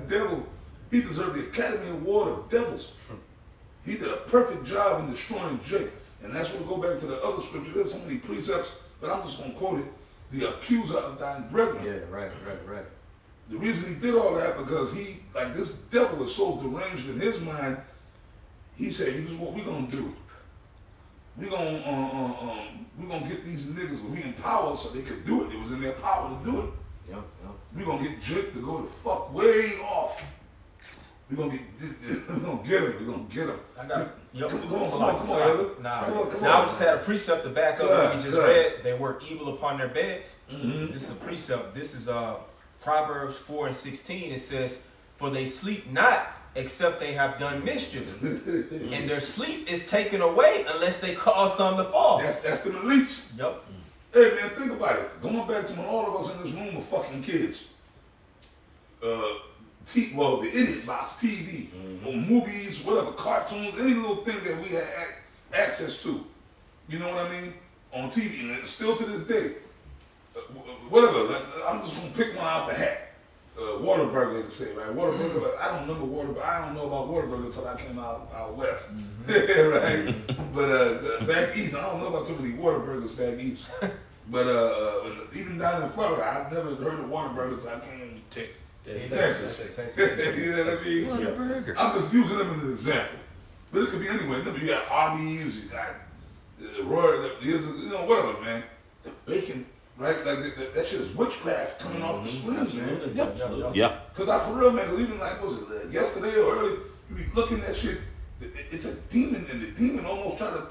devil, he deserved the Academy Award of Devils. He did a perfect job in destroying Jacob. And that's when we go back to the other scripture. There's so many precepts, but I'm just going to quote it. The accuser of thine brethren. Yeah, right. The reason he did all that because this devil is so deranged in his mind. He said, "This is what we're gonna do. We're gonna get these niggas. We empower so they could do it. It was in their power to do it. Yep. We're gonna get Jake to go the fuck way off. We're gonna get him. We're gonna get him. I got Come on, Elder. Nah, Come on. I just had a precept to back up what we just read. They work evil upon their beds. Mm-hmm. This is a precept. This is Proverbs 4:16. It says, "For they sleep not, except they have done mischief, and their sleep is taken away unless they cause some to fall." That's the elites. Yep. Hey man, think about it. Going back to when all of us in this room were fucking kids. The idiot box, TV, or movies, whatever, cartoons, any little thing that we had access to. You know what I mean? On TV, and it's still to this day. Whatever, I'm just gonna pick one out the hat. Whataburger, they say, right? Whataburger, I don't remember Whataburger. I don't know about Whataburger until I came out west, right? But back east, I don't know about too many Whataburgers back east. But even down in Florida, I've never heard of Whataburger until I came to Texas. You know what I mean? Whataburger. I'm just using them as an example. But it could be anywhere. You got Arby's, you got Royal, whatever, man. The bacon. Right, like that shit is witchcraft coming off the screens, man. Yeah. Cause I for real, man. Cause even like was it yesterday or early, you be looking at shit. It's a demon, and the demon almost try to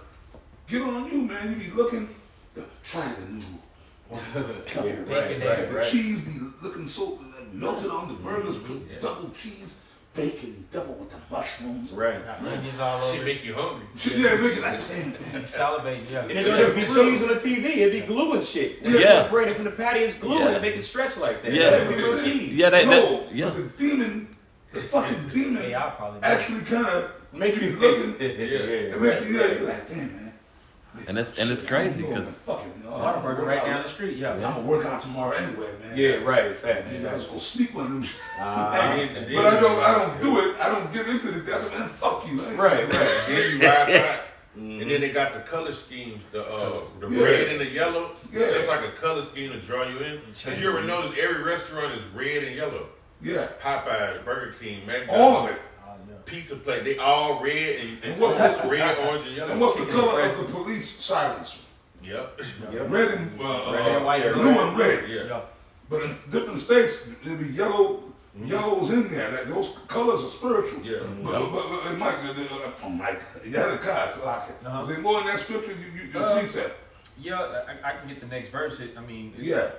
get on you, man. You be looking, try the new one. The cheese be looking so melted on the burgers, double cheese. Bacon double with the mushrooms. Right. Onions all over. Shit make you hungry. Yeah, make it like damn. Salivate, yeah. And it'd be cheese on the TV. It'd be glue and shit. Yeah. Separated from the patty is glue and make it stretch like that. Yeah. That'd be real cheese. Yeah, But the demon, the fucking demon, AI probably actually kind of Make you looking. Yeah. It make you, you're like, damn, man. And it's crazy because Whataburger right down the street, yeah. I'm gonna work out tomorrow anyway, man. Yeah, right. Facts. Maybe I just go sneak one of them. Then But I don't do it. I don't get into the that's man, fuck you. Right. Then you ride by, and then they got the color schemes, the red and the yellow. Yeah. It's like a color scheme to draw you in. Cause you ever notice every restaurant is red and yellow. Yeah. Popeyes, Burger King, McDonald's, All of it. Pizza Plate, they all red and what's the- red, orange, and yellow. And what's the color of the police silencer? Yep. Red and Red and white, blue and red. Yeah. But in different states, there'll be yellow. Yellow's in there. Those colors are spiritual. Yeah. But Mike, you had a class like it. Is there more in that scripture? You precept. Yeah, I can get the next verse. Yeah.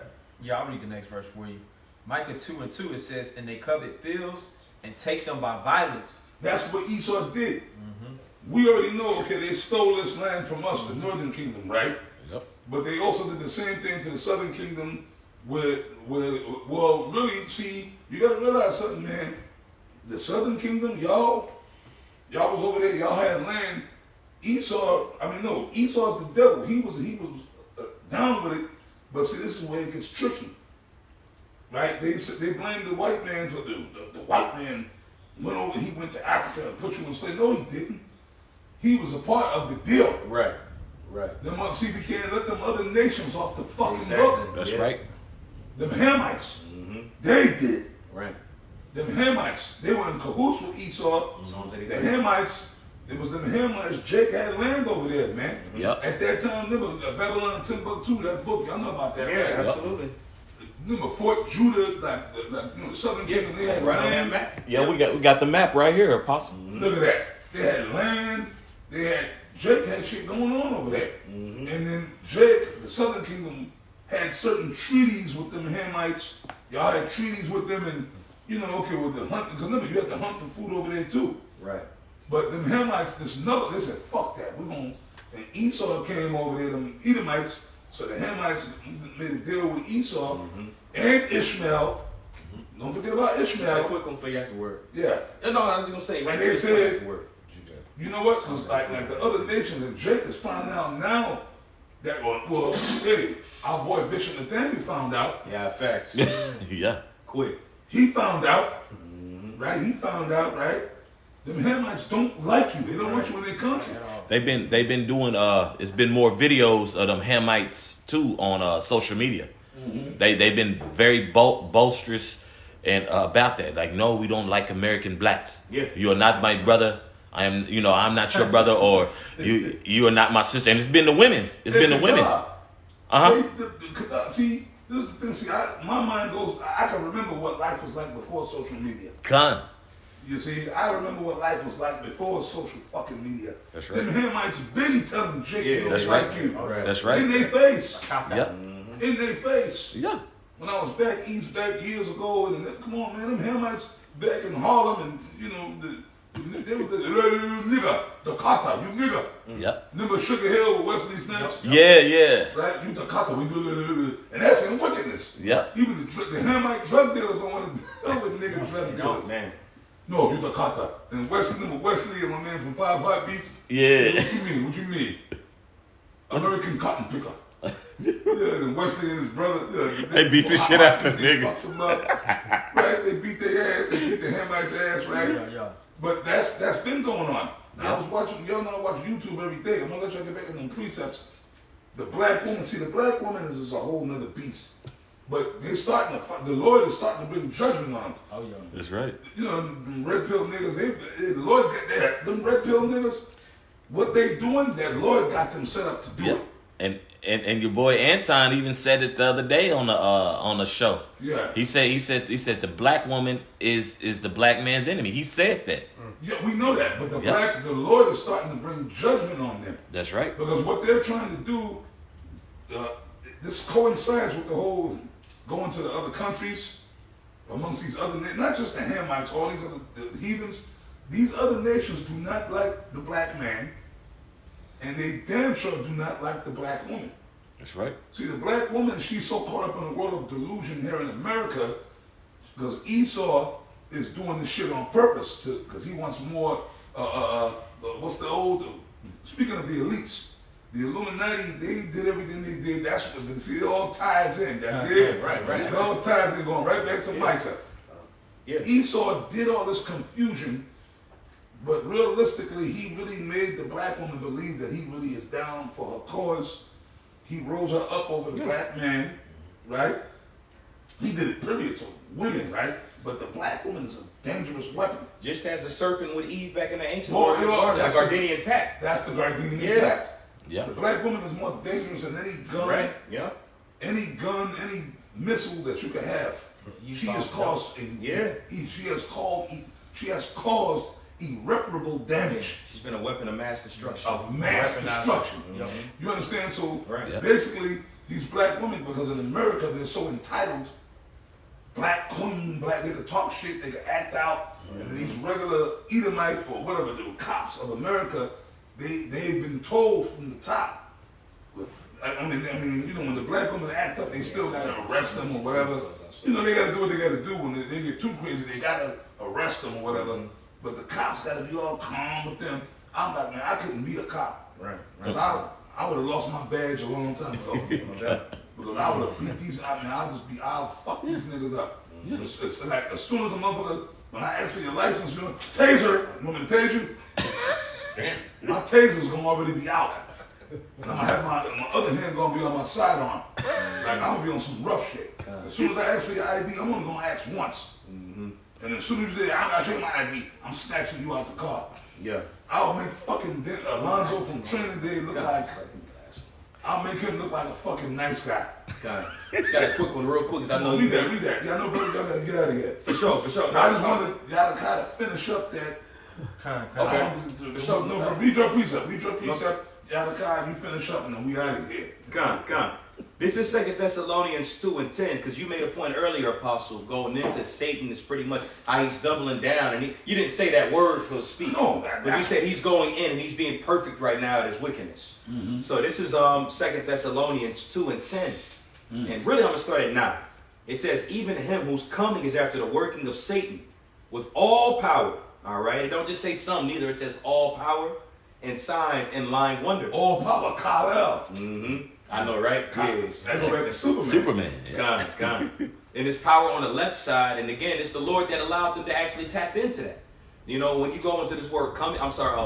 Yeah, I'll read the next verse for you. Micah 2:2, it says, "And they covet fields and take them by violence." That's what Esau did. We already know, okay, they stole this land from us, the northern kingdom, right? Yep. But they also did the same thing to the southern kingdom well, really, see, you gotta realize something, man. The southern kingdom, y'all was over there, y'all had land. Esau's the devil. He was down with it. But see, this is where it gets tricky. right? They blamed the white man for the white man went over. He went to Africa and put you in slavery. No, he didn't. He was a part of the deal. Right. See, we can't let them other nations off the fucking hook. That's right. Them Hamites, they did it. Right. Them Hamites, they were in cahoots with Esau. The Hamites, it was them Hamites. Jake had land over there, man. Yep. At that time, remember Babylon and Timbuktu, that book, y'all know about that, Yeah, right? absolutely. Remember Fort Judah, the Southern Kingdom, they had Right on that land. map. Yeah, we got the map right here, Apostle. Look at that. They had land. Jake had shit going on over there. And then Jake, the Southern Kingdom, had certain treaties with them Hamites. Y'all had treaties with them, and with the hunt. Because remember, you had to hunt for food over there too. Right. But them Hamites, they said, fuck that. And Esau came over there, them Edomites. So the Hamites made a deal with Esau and Ishmael. Don't forget about Ishmael. A quick one for you afterward. Yeah. No, I was gonna say. And they said, afterward. you know what? It's like the other nations, and Jake is finding out now that, hey, our boy Bishop Nathaniel found out. Yeah, facts. Yeah. Quick. He found out, right? He found out, right? Them Hamites don't like you. They don't want you in their country. They've been doing it's been more videos of them Hamites too on social media. They've been very boisterous and about that. Like, no, we don't like American blacks. Yeah. You are not my brother. I'm not your brother, or you are not my sister. And it's been the women. It's been the women. See, this is the thing. See, my mind goes. I can remember what life was like before social media. Con. You see, I remember what life was like before social fucking media. That's right. Them Hamites been telling Jake, Yeah, that's right. like you. That's right. In their face. Yep. In their face. Yeah. When I was back east, back years ago, and come on, man, them Hamites back in Harlem, and they were the nigga, Dakota, you nigga. Yep. Remember Sugar Hill with Wesley Snipes? Yeah. Right? You Dakota, we do, and that's in wickedness. Yep. Even the Hamite drug dealers don't want to deal with nigga drug dealers. Man. No, you Dakota. And Wesley and my man from Five Heartbeats. Yeah. What you mean? American cotton picker. And Wesley and his brother. They beat the shit out the niggas. Fucked them up. Right? They beat their ass. They beat the Hamites' ass, right? Yeah. But that's been going on. Now, I was watching, y'all know I watch YouTube every day. I'm gonna let y'all get back in them precepts. The black woman is a whole nother beast. But they starting to fight. The Lord is starting to bring judgment on them. Oh yeah. That's right. Them red pill niggas, the Lord got that. Them red pill niggas, what they doing, that Lord got them set up to do it. And your boy Anton even said it the other day on the show. Yeah. He said the black woman is the black man's enemy. He said that. Yeah, we know that. But the Lord is starting to bring judgment on them. That's right. Because what they're trying to do, this coincides with the whole going to the other countries, amongst these other nations, not just the Hamites, all these other heathens. These other nations do not like the black man, and they damn sure do not like the black woman. That's right. See, the black woman, she's so caught up in the world of delusion here in America, because Esau is doing this shit on purpose, because he wants more, what's the old, speaking of the elites, the Illuminati, they did everything they did. That's what, see, it all ties in. Right. It all ties in, going right back to Micah. Yeah. Esau did all this confusion, but realistically, he really made the black woman believe that he really is down for her cause. He rose her up over the black man, right? He did it period to women, right? But the black woman is a dangerous weapon. Just as the serpent with Eve back in the ancient Well, world, that's the Gardenian pact. That's the Gardenian pact. Yeah. The black woman is more dangerous than any gun, Right. Yeah. any missile that you can have. She has caused irreparable damage. She's been a weapon of mass destruction. Of mass destruction. You understand? So basically, these black women, because in America they're so entitled, black queen, they could talk shit, they could act out, and then these regular Edomite or whatever, the cops of America, they've been told from the top. I mean, when the black women act up, they still gotta arrest them or whatever. They gotta do what they gotta do. When they get too crazy, they gotta arrest them or whatever. But the cops gotta be all calm with them. I'm like, man, I couldn't be a cop. Right. I would have lost my badge a long time ago. Because I would have beat these, I'll fuck these niggas up. It's like, as soon as the motherfucker, when I ask for your license, you know, taser, you want me to tase you? Damn. My taser's gonna already be out. And I'm gonna have my other hand gonna be on my sidearm. Like, I'm gonna be on some rough shit. As soon as I ask for your ID, I'm only gonna ask once. And as soon as you say, I gotta show you my ID, I'm snatching you out the car. Yeah. I'll make fucking Alonzo from Training Day look like, I'll make him look like a fucking nice guy. Just got a quick one real quick, 'cause I know read that. Y'all know, brother, y'all gotta get out of here. For sure. I just wanted y'all to kind of finish up that. Okay. For sure. No, but read your precept. Y'all you finish up and then we out of here. Come. This is 2 Thessalonians 2:10, because you made a point earlier, Apostle, going into Satan is pretty much how he's doubling down. And you didn't say that word, so to speak. No, but you said he's going in and he's being perfect right now at his wickedness. So this is 2 Thessalonians 2:10. And really I'm going to start at 9. It says, even him whose coming is after the working of Satan with all power. All right? It don't just say some, neither. It says all power and signs and lying wonders. All power, Kyle. I know, right? Yes. That go back to Superman. Superman. Gone. And his power on the left side, and again, it's the Lord that allowed them to actually tap into that. You know, when you go into this word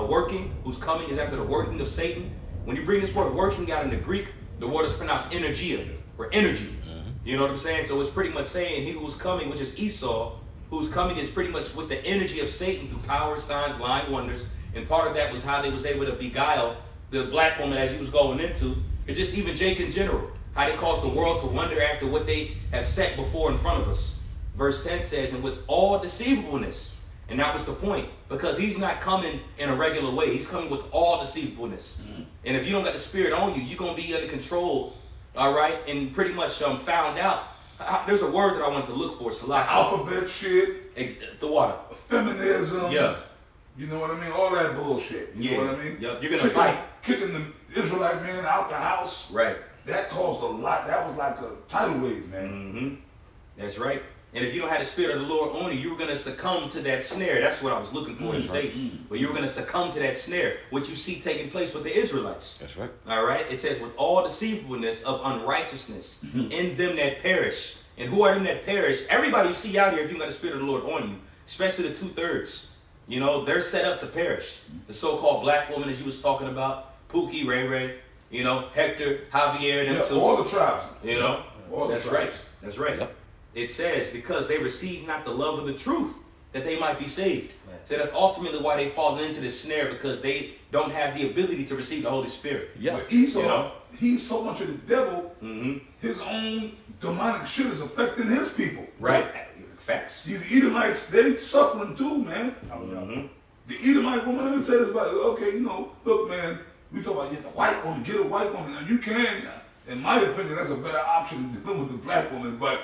working, whose coming is after the working of Satan. When you bring this word working out in the Greek, the word is pronounced energia, or energy. You know what I'm saying? So it's pretty much saying he who's coming, which is Esau, whose coming is pretty much with the energy of Satan through power, signs, lying wonders. And part of that was how they was able to beguile the black woman as he was going into. Or just even Jake in general, how they caused the world to wonder after what they have set before in front of us. Verse 10 says, and with all deceivableness. And that was the point, because he's not coming in a regular way. He's coming with all deceivableness. And if you don't got the spirit on you, you're going to be under control, all right, and pretty much found out. There's a word that I want to look for. It's a lot. Alphabet shit. The water. Feminism. Yeah. You know what I mean? All that bullshit. You know what I mean? Yep. You're going to fight. Kicking the Israelite man out the house. Right. That caused a lot. That was like a tidal wave, man. That's right. And if you don't have the Spirit of the Lord on you, you were going to succumb to that snare. That's what I was looking for to say. But you were going to succumb to that snare, which you see taking place with the Israelites. That's right. All right. It says, with all deceivableness of unrighteousness in them that perish. And who are them that perish? Everybody you see out here, if you got the Spirit of the Lord on you, especially the 2/3, you know, they're set up to perish. The so-called black woman, as you was talking about, Pookie, Ray Ray, you know, Hector, Javier, them too. All the tribes. You know, that's right. That's right. Yep. It says, because they receive not the love of the truth, that they might be saved. So that's ultimately why they fall into this snare, because they don't have the ability to receive the Holy Spirit. Yeah. But Esau, You know? he's so much of the devil, his own demonic shit is affecting his people. Right. Facts. These Edomites, they suffering too, man. The Edomite woman, let me say this about it. Okay, you know, look, man, we talk about the white woman, get a white woman. And you can, in my opinion, that's a better option than dealing with the black woman, but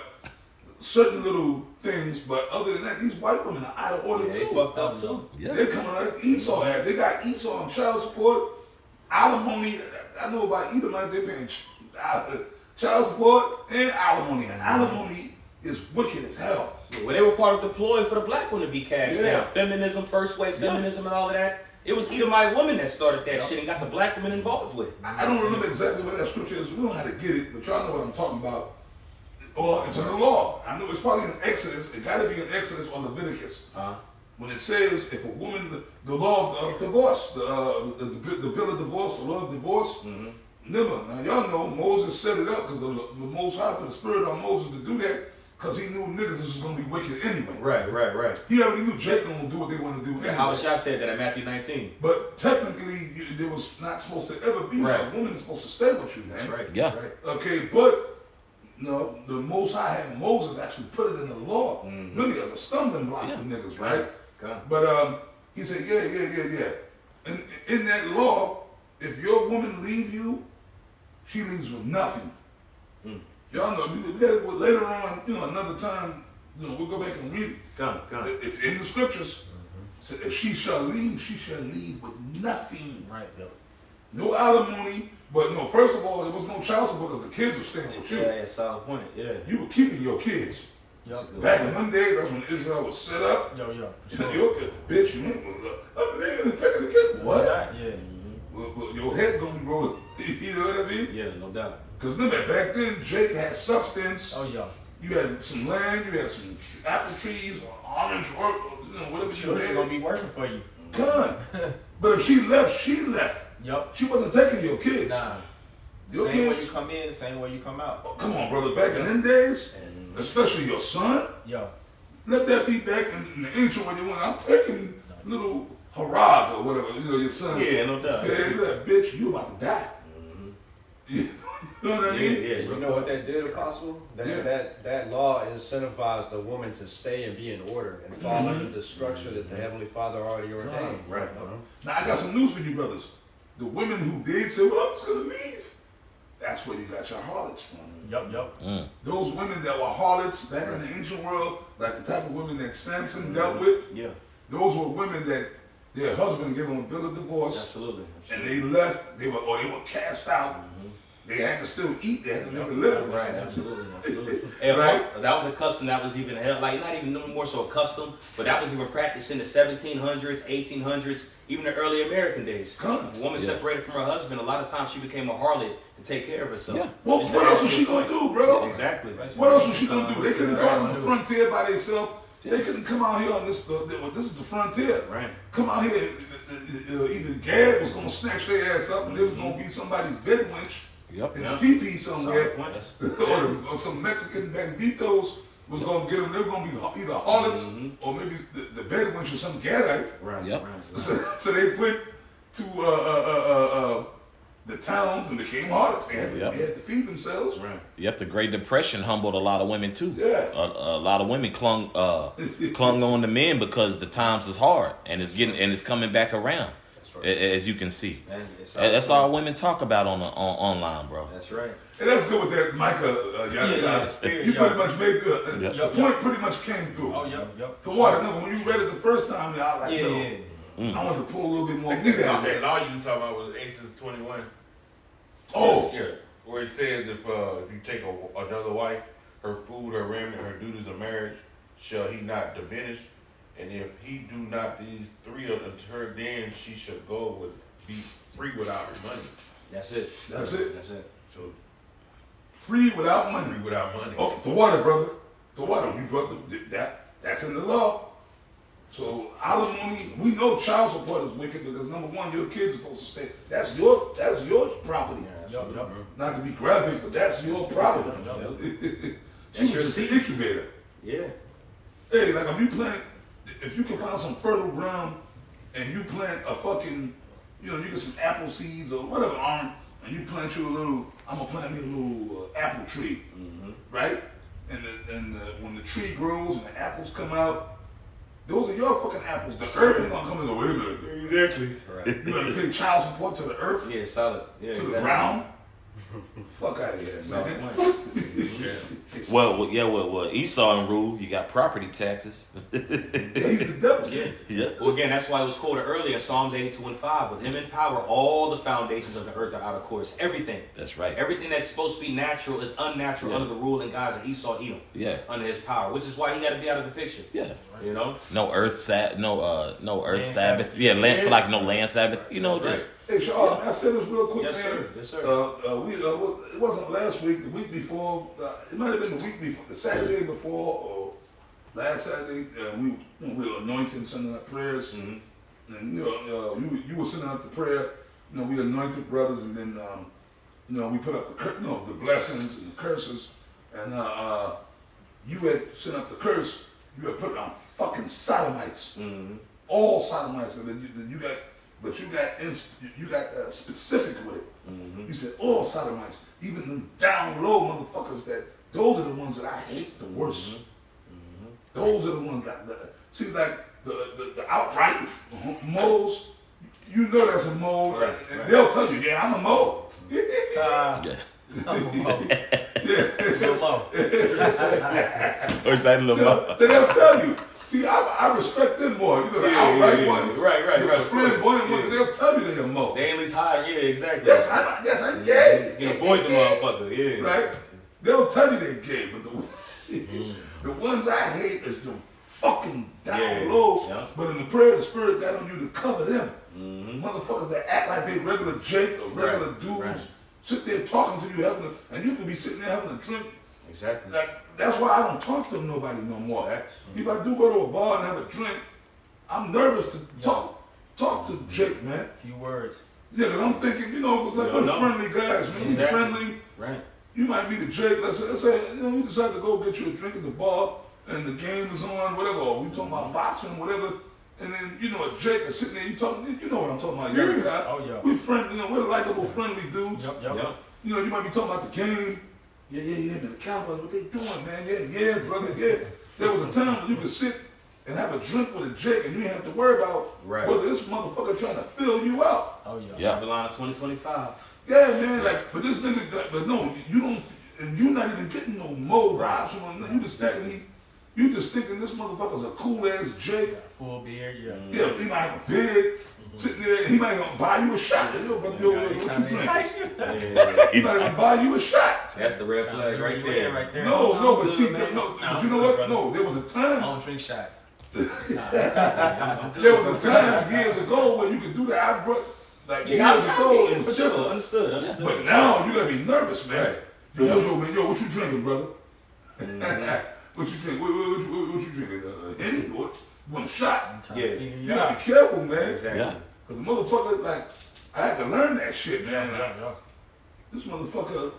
certain little things, but other than that, these white women are out of order too. They fucked up too. Yeah. They're coming like Esau had. They got Esau on child support, alimony. I know about Edomites, they're paying child support and alimony. And alimony is wicked as hell. Well, they were part of the ploy for the black one to be cast Yeah. down. Feminism, first wave feminism and all of that. It was Edomite women that started that shit and got the black women involved with it. I don't remember exactly what that scripture is. We don't know how to get it, but y'all know what I'm talking about. Or it's in the law. I know it's probably in Exodus. It got to be in Exodus or Leviticus. When it says if a woman, the law of divorce, the bill of divorce, the law of divorce. Never. Now y'all know Moses set it up because the Most High put the spirit on Moses to do that because he knew niggas was going to be wicked anyway. Right. He already knew Jacob would do what they want to do anyway. How Shah said that in Matthew 19. But technically, there was not supposed to ever be a woman is supposed to stay with you, man. That's right. Yeah. That's right. Okay, but no, the Most High had Moses actually put it in the law, really as a stumbling block for niggas, right? But he said, yeah. And in that law, if your woman leave you, she leaves with nothing. Y'all know, we got it later on, you know, another time, you know, we'll go back and read it. It's in the scriptures. So if she shall leave with nothing. Right. No alimony, but no, first of all, there was no child support because the kids were staying with you. Yeah, solid point. Yeah. You were keeping your kids. Yup. Back in them days, that's when Israel was set up. Yo. You know, your bitch, you I'm leaving and taking the kid. What? Yeah. Well, your head gonna be rolling. You know what I mean? Yeah, no doubt. Because remember, back then, Jake had substance. Oh yeah. You had some land, you had some apple trees, or orange, or whatever Sure, you they're had. gonna be working for you. Come on. But if she left, she left. Yup. She wasn't taking your kids. Nah. Your Same way kids. you come in, the same way you come out. Oh, come on, brother. Back in them days, especially your son, Yo. let that be back in the ancient when you went. I'm taking little Harag or whatever, your son. Yeah, no doubt. Hey, that bitch, you about to die. You know what I mean? Yeah, You know what that did, Apostle? That law incentivized the woman to stay and be in order and follow under the structure that the Heavenly Father already ordained. Right. Now, I got some news for you, brothers. The women who did say, well, I'm just going to leave. That's where you got your harlots from. Yup. Those women that were harlots back in the ancient world, like the type of women that Samson dealt with, Yeah. those were women that their husband gave them a bill of divorce, Absolutely. and they left. They were cast out. They had to still eat. They had to make a living. Right, absolutely. And Right. that was a custom that was even held, like not even no more so a custom, but that was even practiced in the 1700s, 1800s, even the early American days. Come. If a woman separated from her husband, a lot of times she became a harlot to take care of herself. Yeah. Well, Just what to else answer was she your gonna point. do, bro? Exactly. What else was she gonna do? They couldn't go out on the frontier by themselves. They couldn't come out here on this. This is the frontier. Right. Come out here. Either Gad was gonna snatch their ass up, and there was gonna be somebody's bed wench Yep. in a teepee somewhere, Solid or some Mexican banditos was gonna get them. They were gonna be either harlots or maybe the bed wench or some Gadite. Right. Yep. Right. So they went to the towns and became harlots. They had to feed themselves. Right. Yep. The Great Depression humbled a lot of women too. Yeah. A lot of women clung on to men because the times is hard and it's coming back around. As you can see, that's all women talk about on online, bro. That's right. And that's good with that Micah. You pretty much made the point. Pretty much came through. Oh, yup. So what? No, when you read it the first time, I was like, I wanted to pull a little bit more meat out That there. law you talking about was Exodus 21. Oh, Yeah, where it says if you take another wife, her food, her raiment, her duties of marriage, shall he not diminish? And if he do not these three of her, then she shall be free without her money. That's it. That's it. That's it. So free without money. free without money. Oh, the water, brother. The water. You brought that's in the law. So alimony, we know child support is wicked because number one, your kids are supposed to stay. That's your property. Yup. Not to be graphic, but that's your property. She was your just an seed. incubator. Yeah. Hey, like if you can find some fertile ground and you plant a fucking, you get some apple seeds or whatever on, and you plant you a little, I'm gonna plant me a little apple tree, right? And when the tree grows and the apples come out, those are your fucking apples. The earth ain't gonna come and go, wait a minute. Exactly. Right. You gotta pay child support to the earth, Yeah, solid. Yeah, to exactly. the ground. Fuck out of here, Solid man. point. Well, Esau and rule. You got property taxes. Yeah, he's the devil. Yeah. Yeah. Well, again, that's why it was quoted earlier in Psalms 82:5. With him in power, all the foundations of the earth are out of course. Everything. That's right. Everything that's supposed to be natural is unnatural under the rule and guise of Esau, Edom. Yeah. Under his power, which is why he got to be out of the picture. Yeah. You know. No earth Sabbath. No earth Land Sabbath. Sabbath. Yeah, land. So like no land Sabbath. Just Hey, Charles, I said this real quick, Yes, man. sir. Yes, sir. It wasn't last week, the week before. It might have been the week before, the Saturday before, or last Saturday. We were anointing, sending out prayers, and you were sending out the prayer. We anointed brothers, and then we put up the blessings and the curses, and you had sent up the curse. You had put on fucking sodomites, all sodomites, and then you got. But you got specific with it. You said all sodomites, even them down low motherfuckers. Those are the ones that I hate the worst. Those are the ones that see like the outright moles. You know that's a mole. Right, And right. they'll tell you, yeah, I'm a mole. yeah. Little Mo. Or is that a little more? They'll tell you. See, I respect them more. The outright ones. Right. The flamboyant ones, they'll tell you they're a mole. They ain't at least hiding. Yeah, exactly. Yes, I'm gay. You can avoid the motherfucker. Yeah. Right? They'll tell you they're gay, but the ones I hate is the fucking down low. Yeah. But in the prayer, the Spirit got on you to cover them. Motherfuckers that act like they regular Jake or regular dudes. Right. sit there talking to you, and you could be sitting there having a drink. Exactly. Like, that's why I don't talk to nobody no more. If I do go to a bar and have a drink, I'm nervous to talk to Jake, man. Few words. Yeah, because I'm thinking, you know, like we're friendly guys, man. Exactly. We friendly. Right. You might meet a Jake. Let's say, you know, we decide to go get you a drink at the bar, and the game is on, whatever. Or we talking about boxing, whatever. And then, you know, a Jake is sitting there, you talking, you know what I'm talking about. Yeah. Oh, yeah. We friendly, you know, we're likable, friendly dudes. Yep. You know, you might be talking about the game. Yeah, man, the Cowboys, what they doing, man? Yeah, brother, yeah. There was a time when you could sit and have a drink with a Jake and you didn't have to worry about whether this motherfucker trying to fill you out. Oh, Yeah. Babylon 2025. Yeah, man, like, but this nigga, but no, you don't, and you're not even getting no more vibes from him. You just thinking this motherfucker's a cool ass Jake. Full beard, yeah. Yeah, he might have a beard, sitting there, he might even buy you a shot. Yo, brother, what you drink? He might even buy you a shot. That's the red flag right there. Right there. No, but see, but you know what? No, there was a time. I don't drink shots. There was a time years ago when you could do that. I brought like years ago. It For was sure. different. Understood. But now you gotta be nervous, man. Right. Yo, man, what you drinking, brother? What you drink? What you drinking? Henny? What? You want a shot? Yeah. You gotta be careful, man. Exactly. Yeah. Cause the motherfucker, like, I had to learn that shit, man. Yeah. This motherfucker,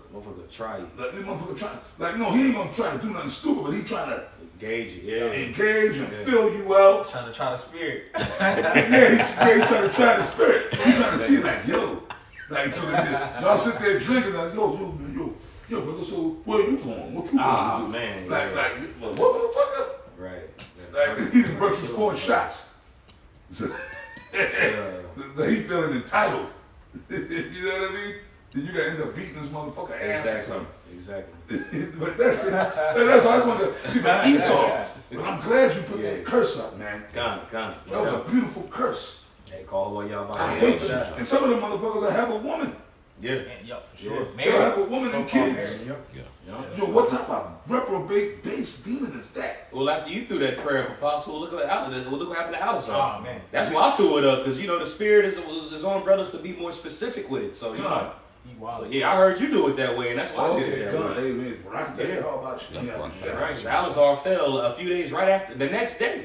Try you. like, this motherfucker trying, like, no, he ain't gonna try to do nothing stupid, but he trying to Engage you. Yeah. engage and fill you out. Trying to spirit. Yeah, he trying to try the spirit. He trying to see like, yo, like so y'all sit there drinking like, yo, brother. So where you going? What you going? Ah, to do? man. Like, what motherfucker? Right. Like he done brought you 4 shots. So, he feeling entitled. You know what I mean? Then you gotta end up beating this motherfucker ass or something. Exactly. But that's it. That's why I just wanted to see the Esau. But I'm glad you put that curse up, man. Gone. That was a beautiful curse. Hey, call all y'all about I hate them. And some of them motherfuckers will have a woman. Yeah. Yeah, for sure. They'll have a woman and kids. Yeah. Yo, what type of reprobate base demon is that? Well, after you threw that prayer of apostle, look what happened to Alice. Oh, man. That's why I threw it up, because, you know, the spirit is on brothers to be more specific with it. So, you know. So, yeah, I heard you do it that way, and that's why I did it that way. Hey, man, rock the hell about you. Right. Salazar fell a few days right after, the next day.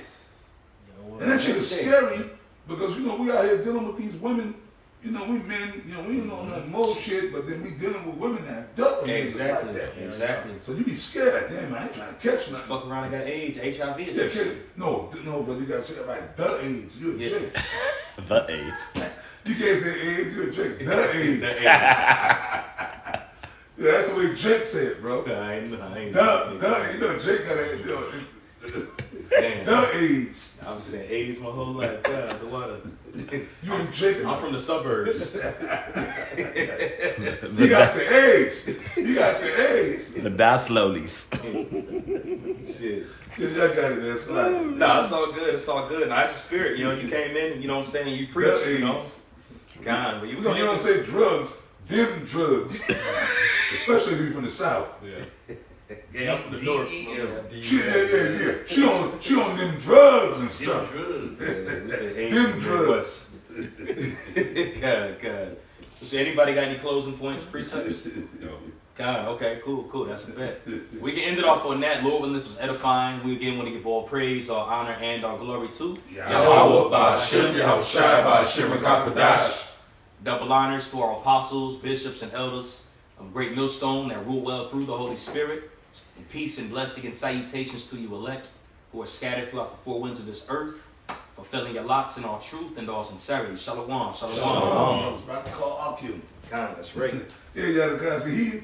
And that shit is scary because, you know, we out here dealing with these women. You know, we men, you know, we ain't on that more shit, but then we dealing with women that have dealt with Exactly. like that. Exactly. So you be scared, like, damn, I ain't trying to catch nothing. Fuck around and got AIDS, HIV, or Yeah, some kid, shit. no, but you gotta say it like the AIDS. You a Jake. The AIDS. You can't say AIDS, you a Jake. The AIDS. Yeah, that's the way Jake said, bro. I ain't you know, Jake got a, the AIDS. I was saying AIDS my whole life. God, the water. You and Jake. I'm from the suburbs. You got the AIDS. You got the AIDS. The die slowlies. Shit. Yeah, y'all got it there. So No, it's all good. It's all good. Now, it's a spirit. You know, you came in, you know what I'm saying? You preached, you know. God, but you don't say drugs, them drugs. Especially if you're from the South. Yeah, I'm from the north. Yeah. She on them drugs and stuff. Them drugs. God. So anybody got any closing points, precepts? God, okay, cool. That's a bet. We can end it off on that. Lord, when this was edifying, we again want to give all praise, all honor, and all glory to Yahweh Ba'Shem, Yahweh Shai Ba'Shem, Rakakadash. Double honors to our apostles, bishops, and elders of Great Millstone that rule well through the Holy Spirit. And peace and blessing and salutations to you elect who are scattered throughout the 4 winds of this earth, fulfilling your lots in all truth and all sincerity. Shalom. I was about to call Akim. God, that's right. Yeah, the guy said he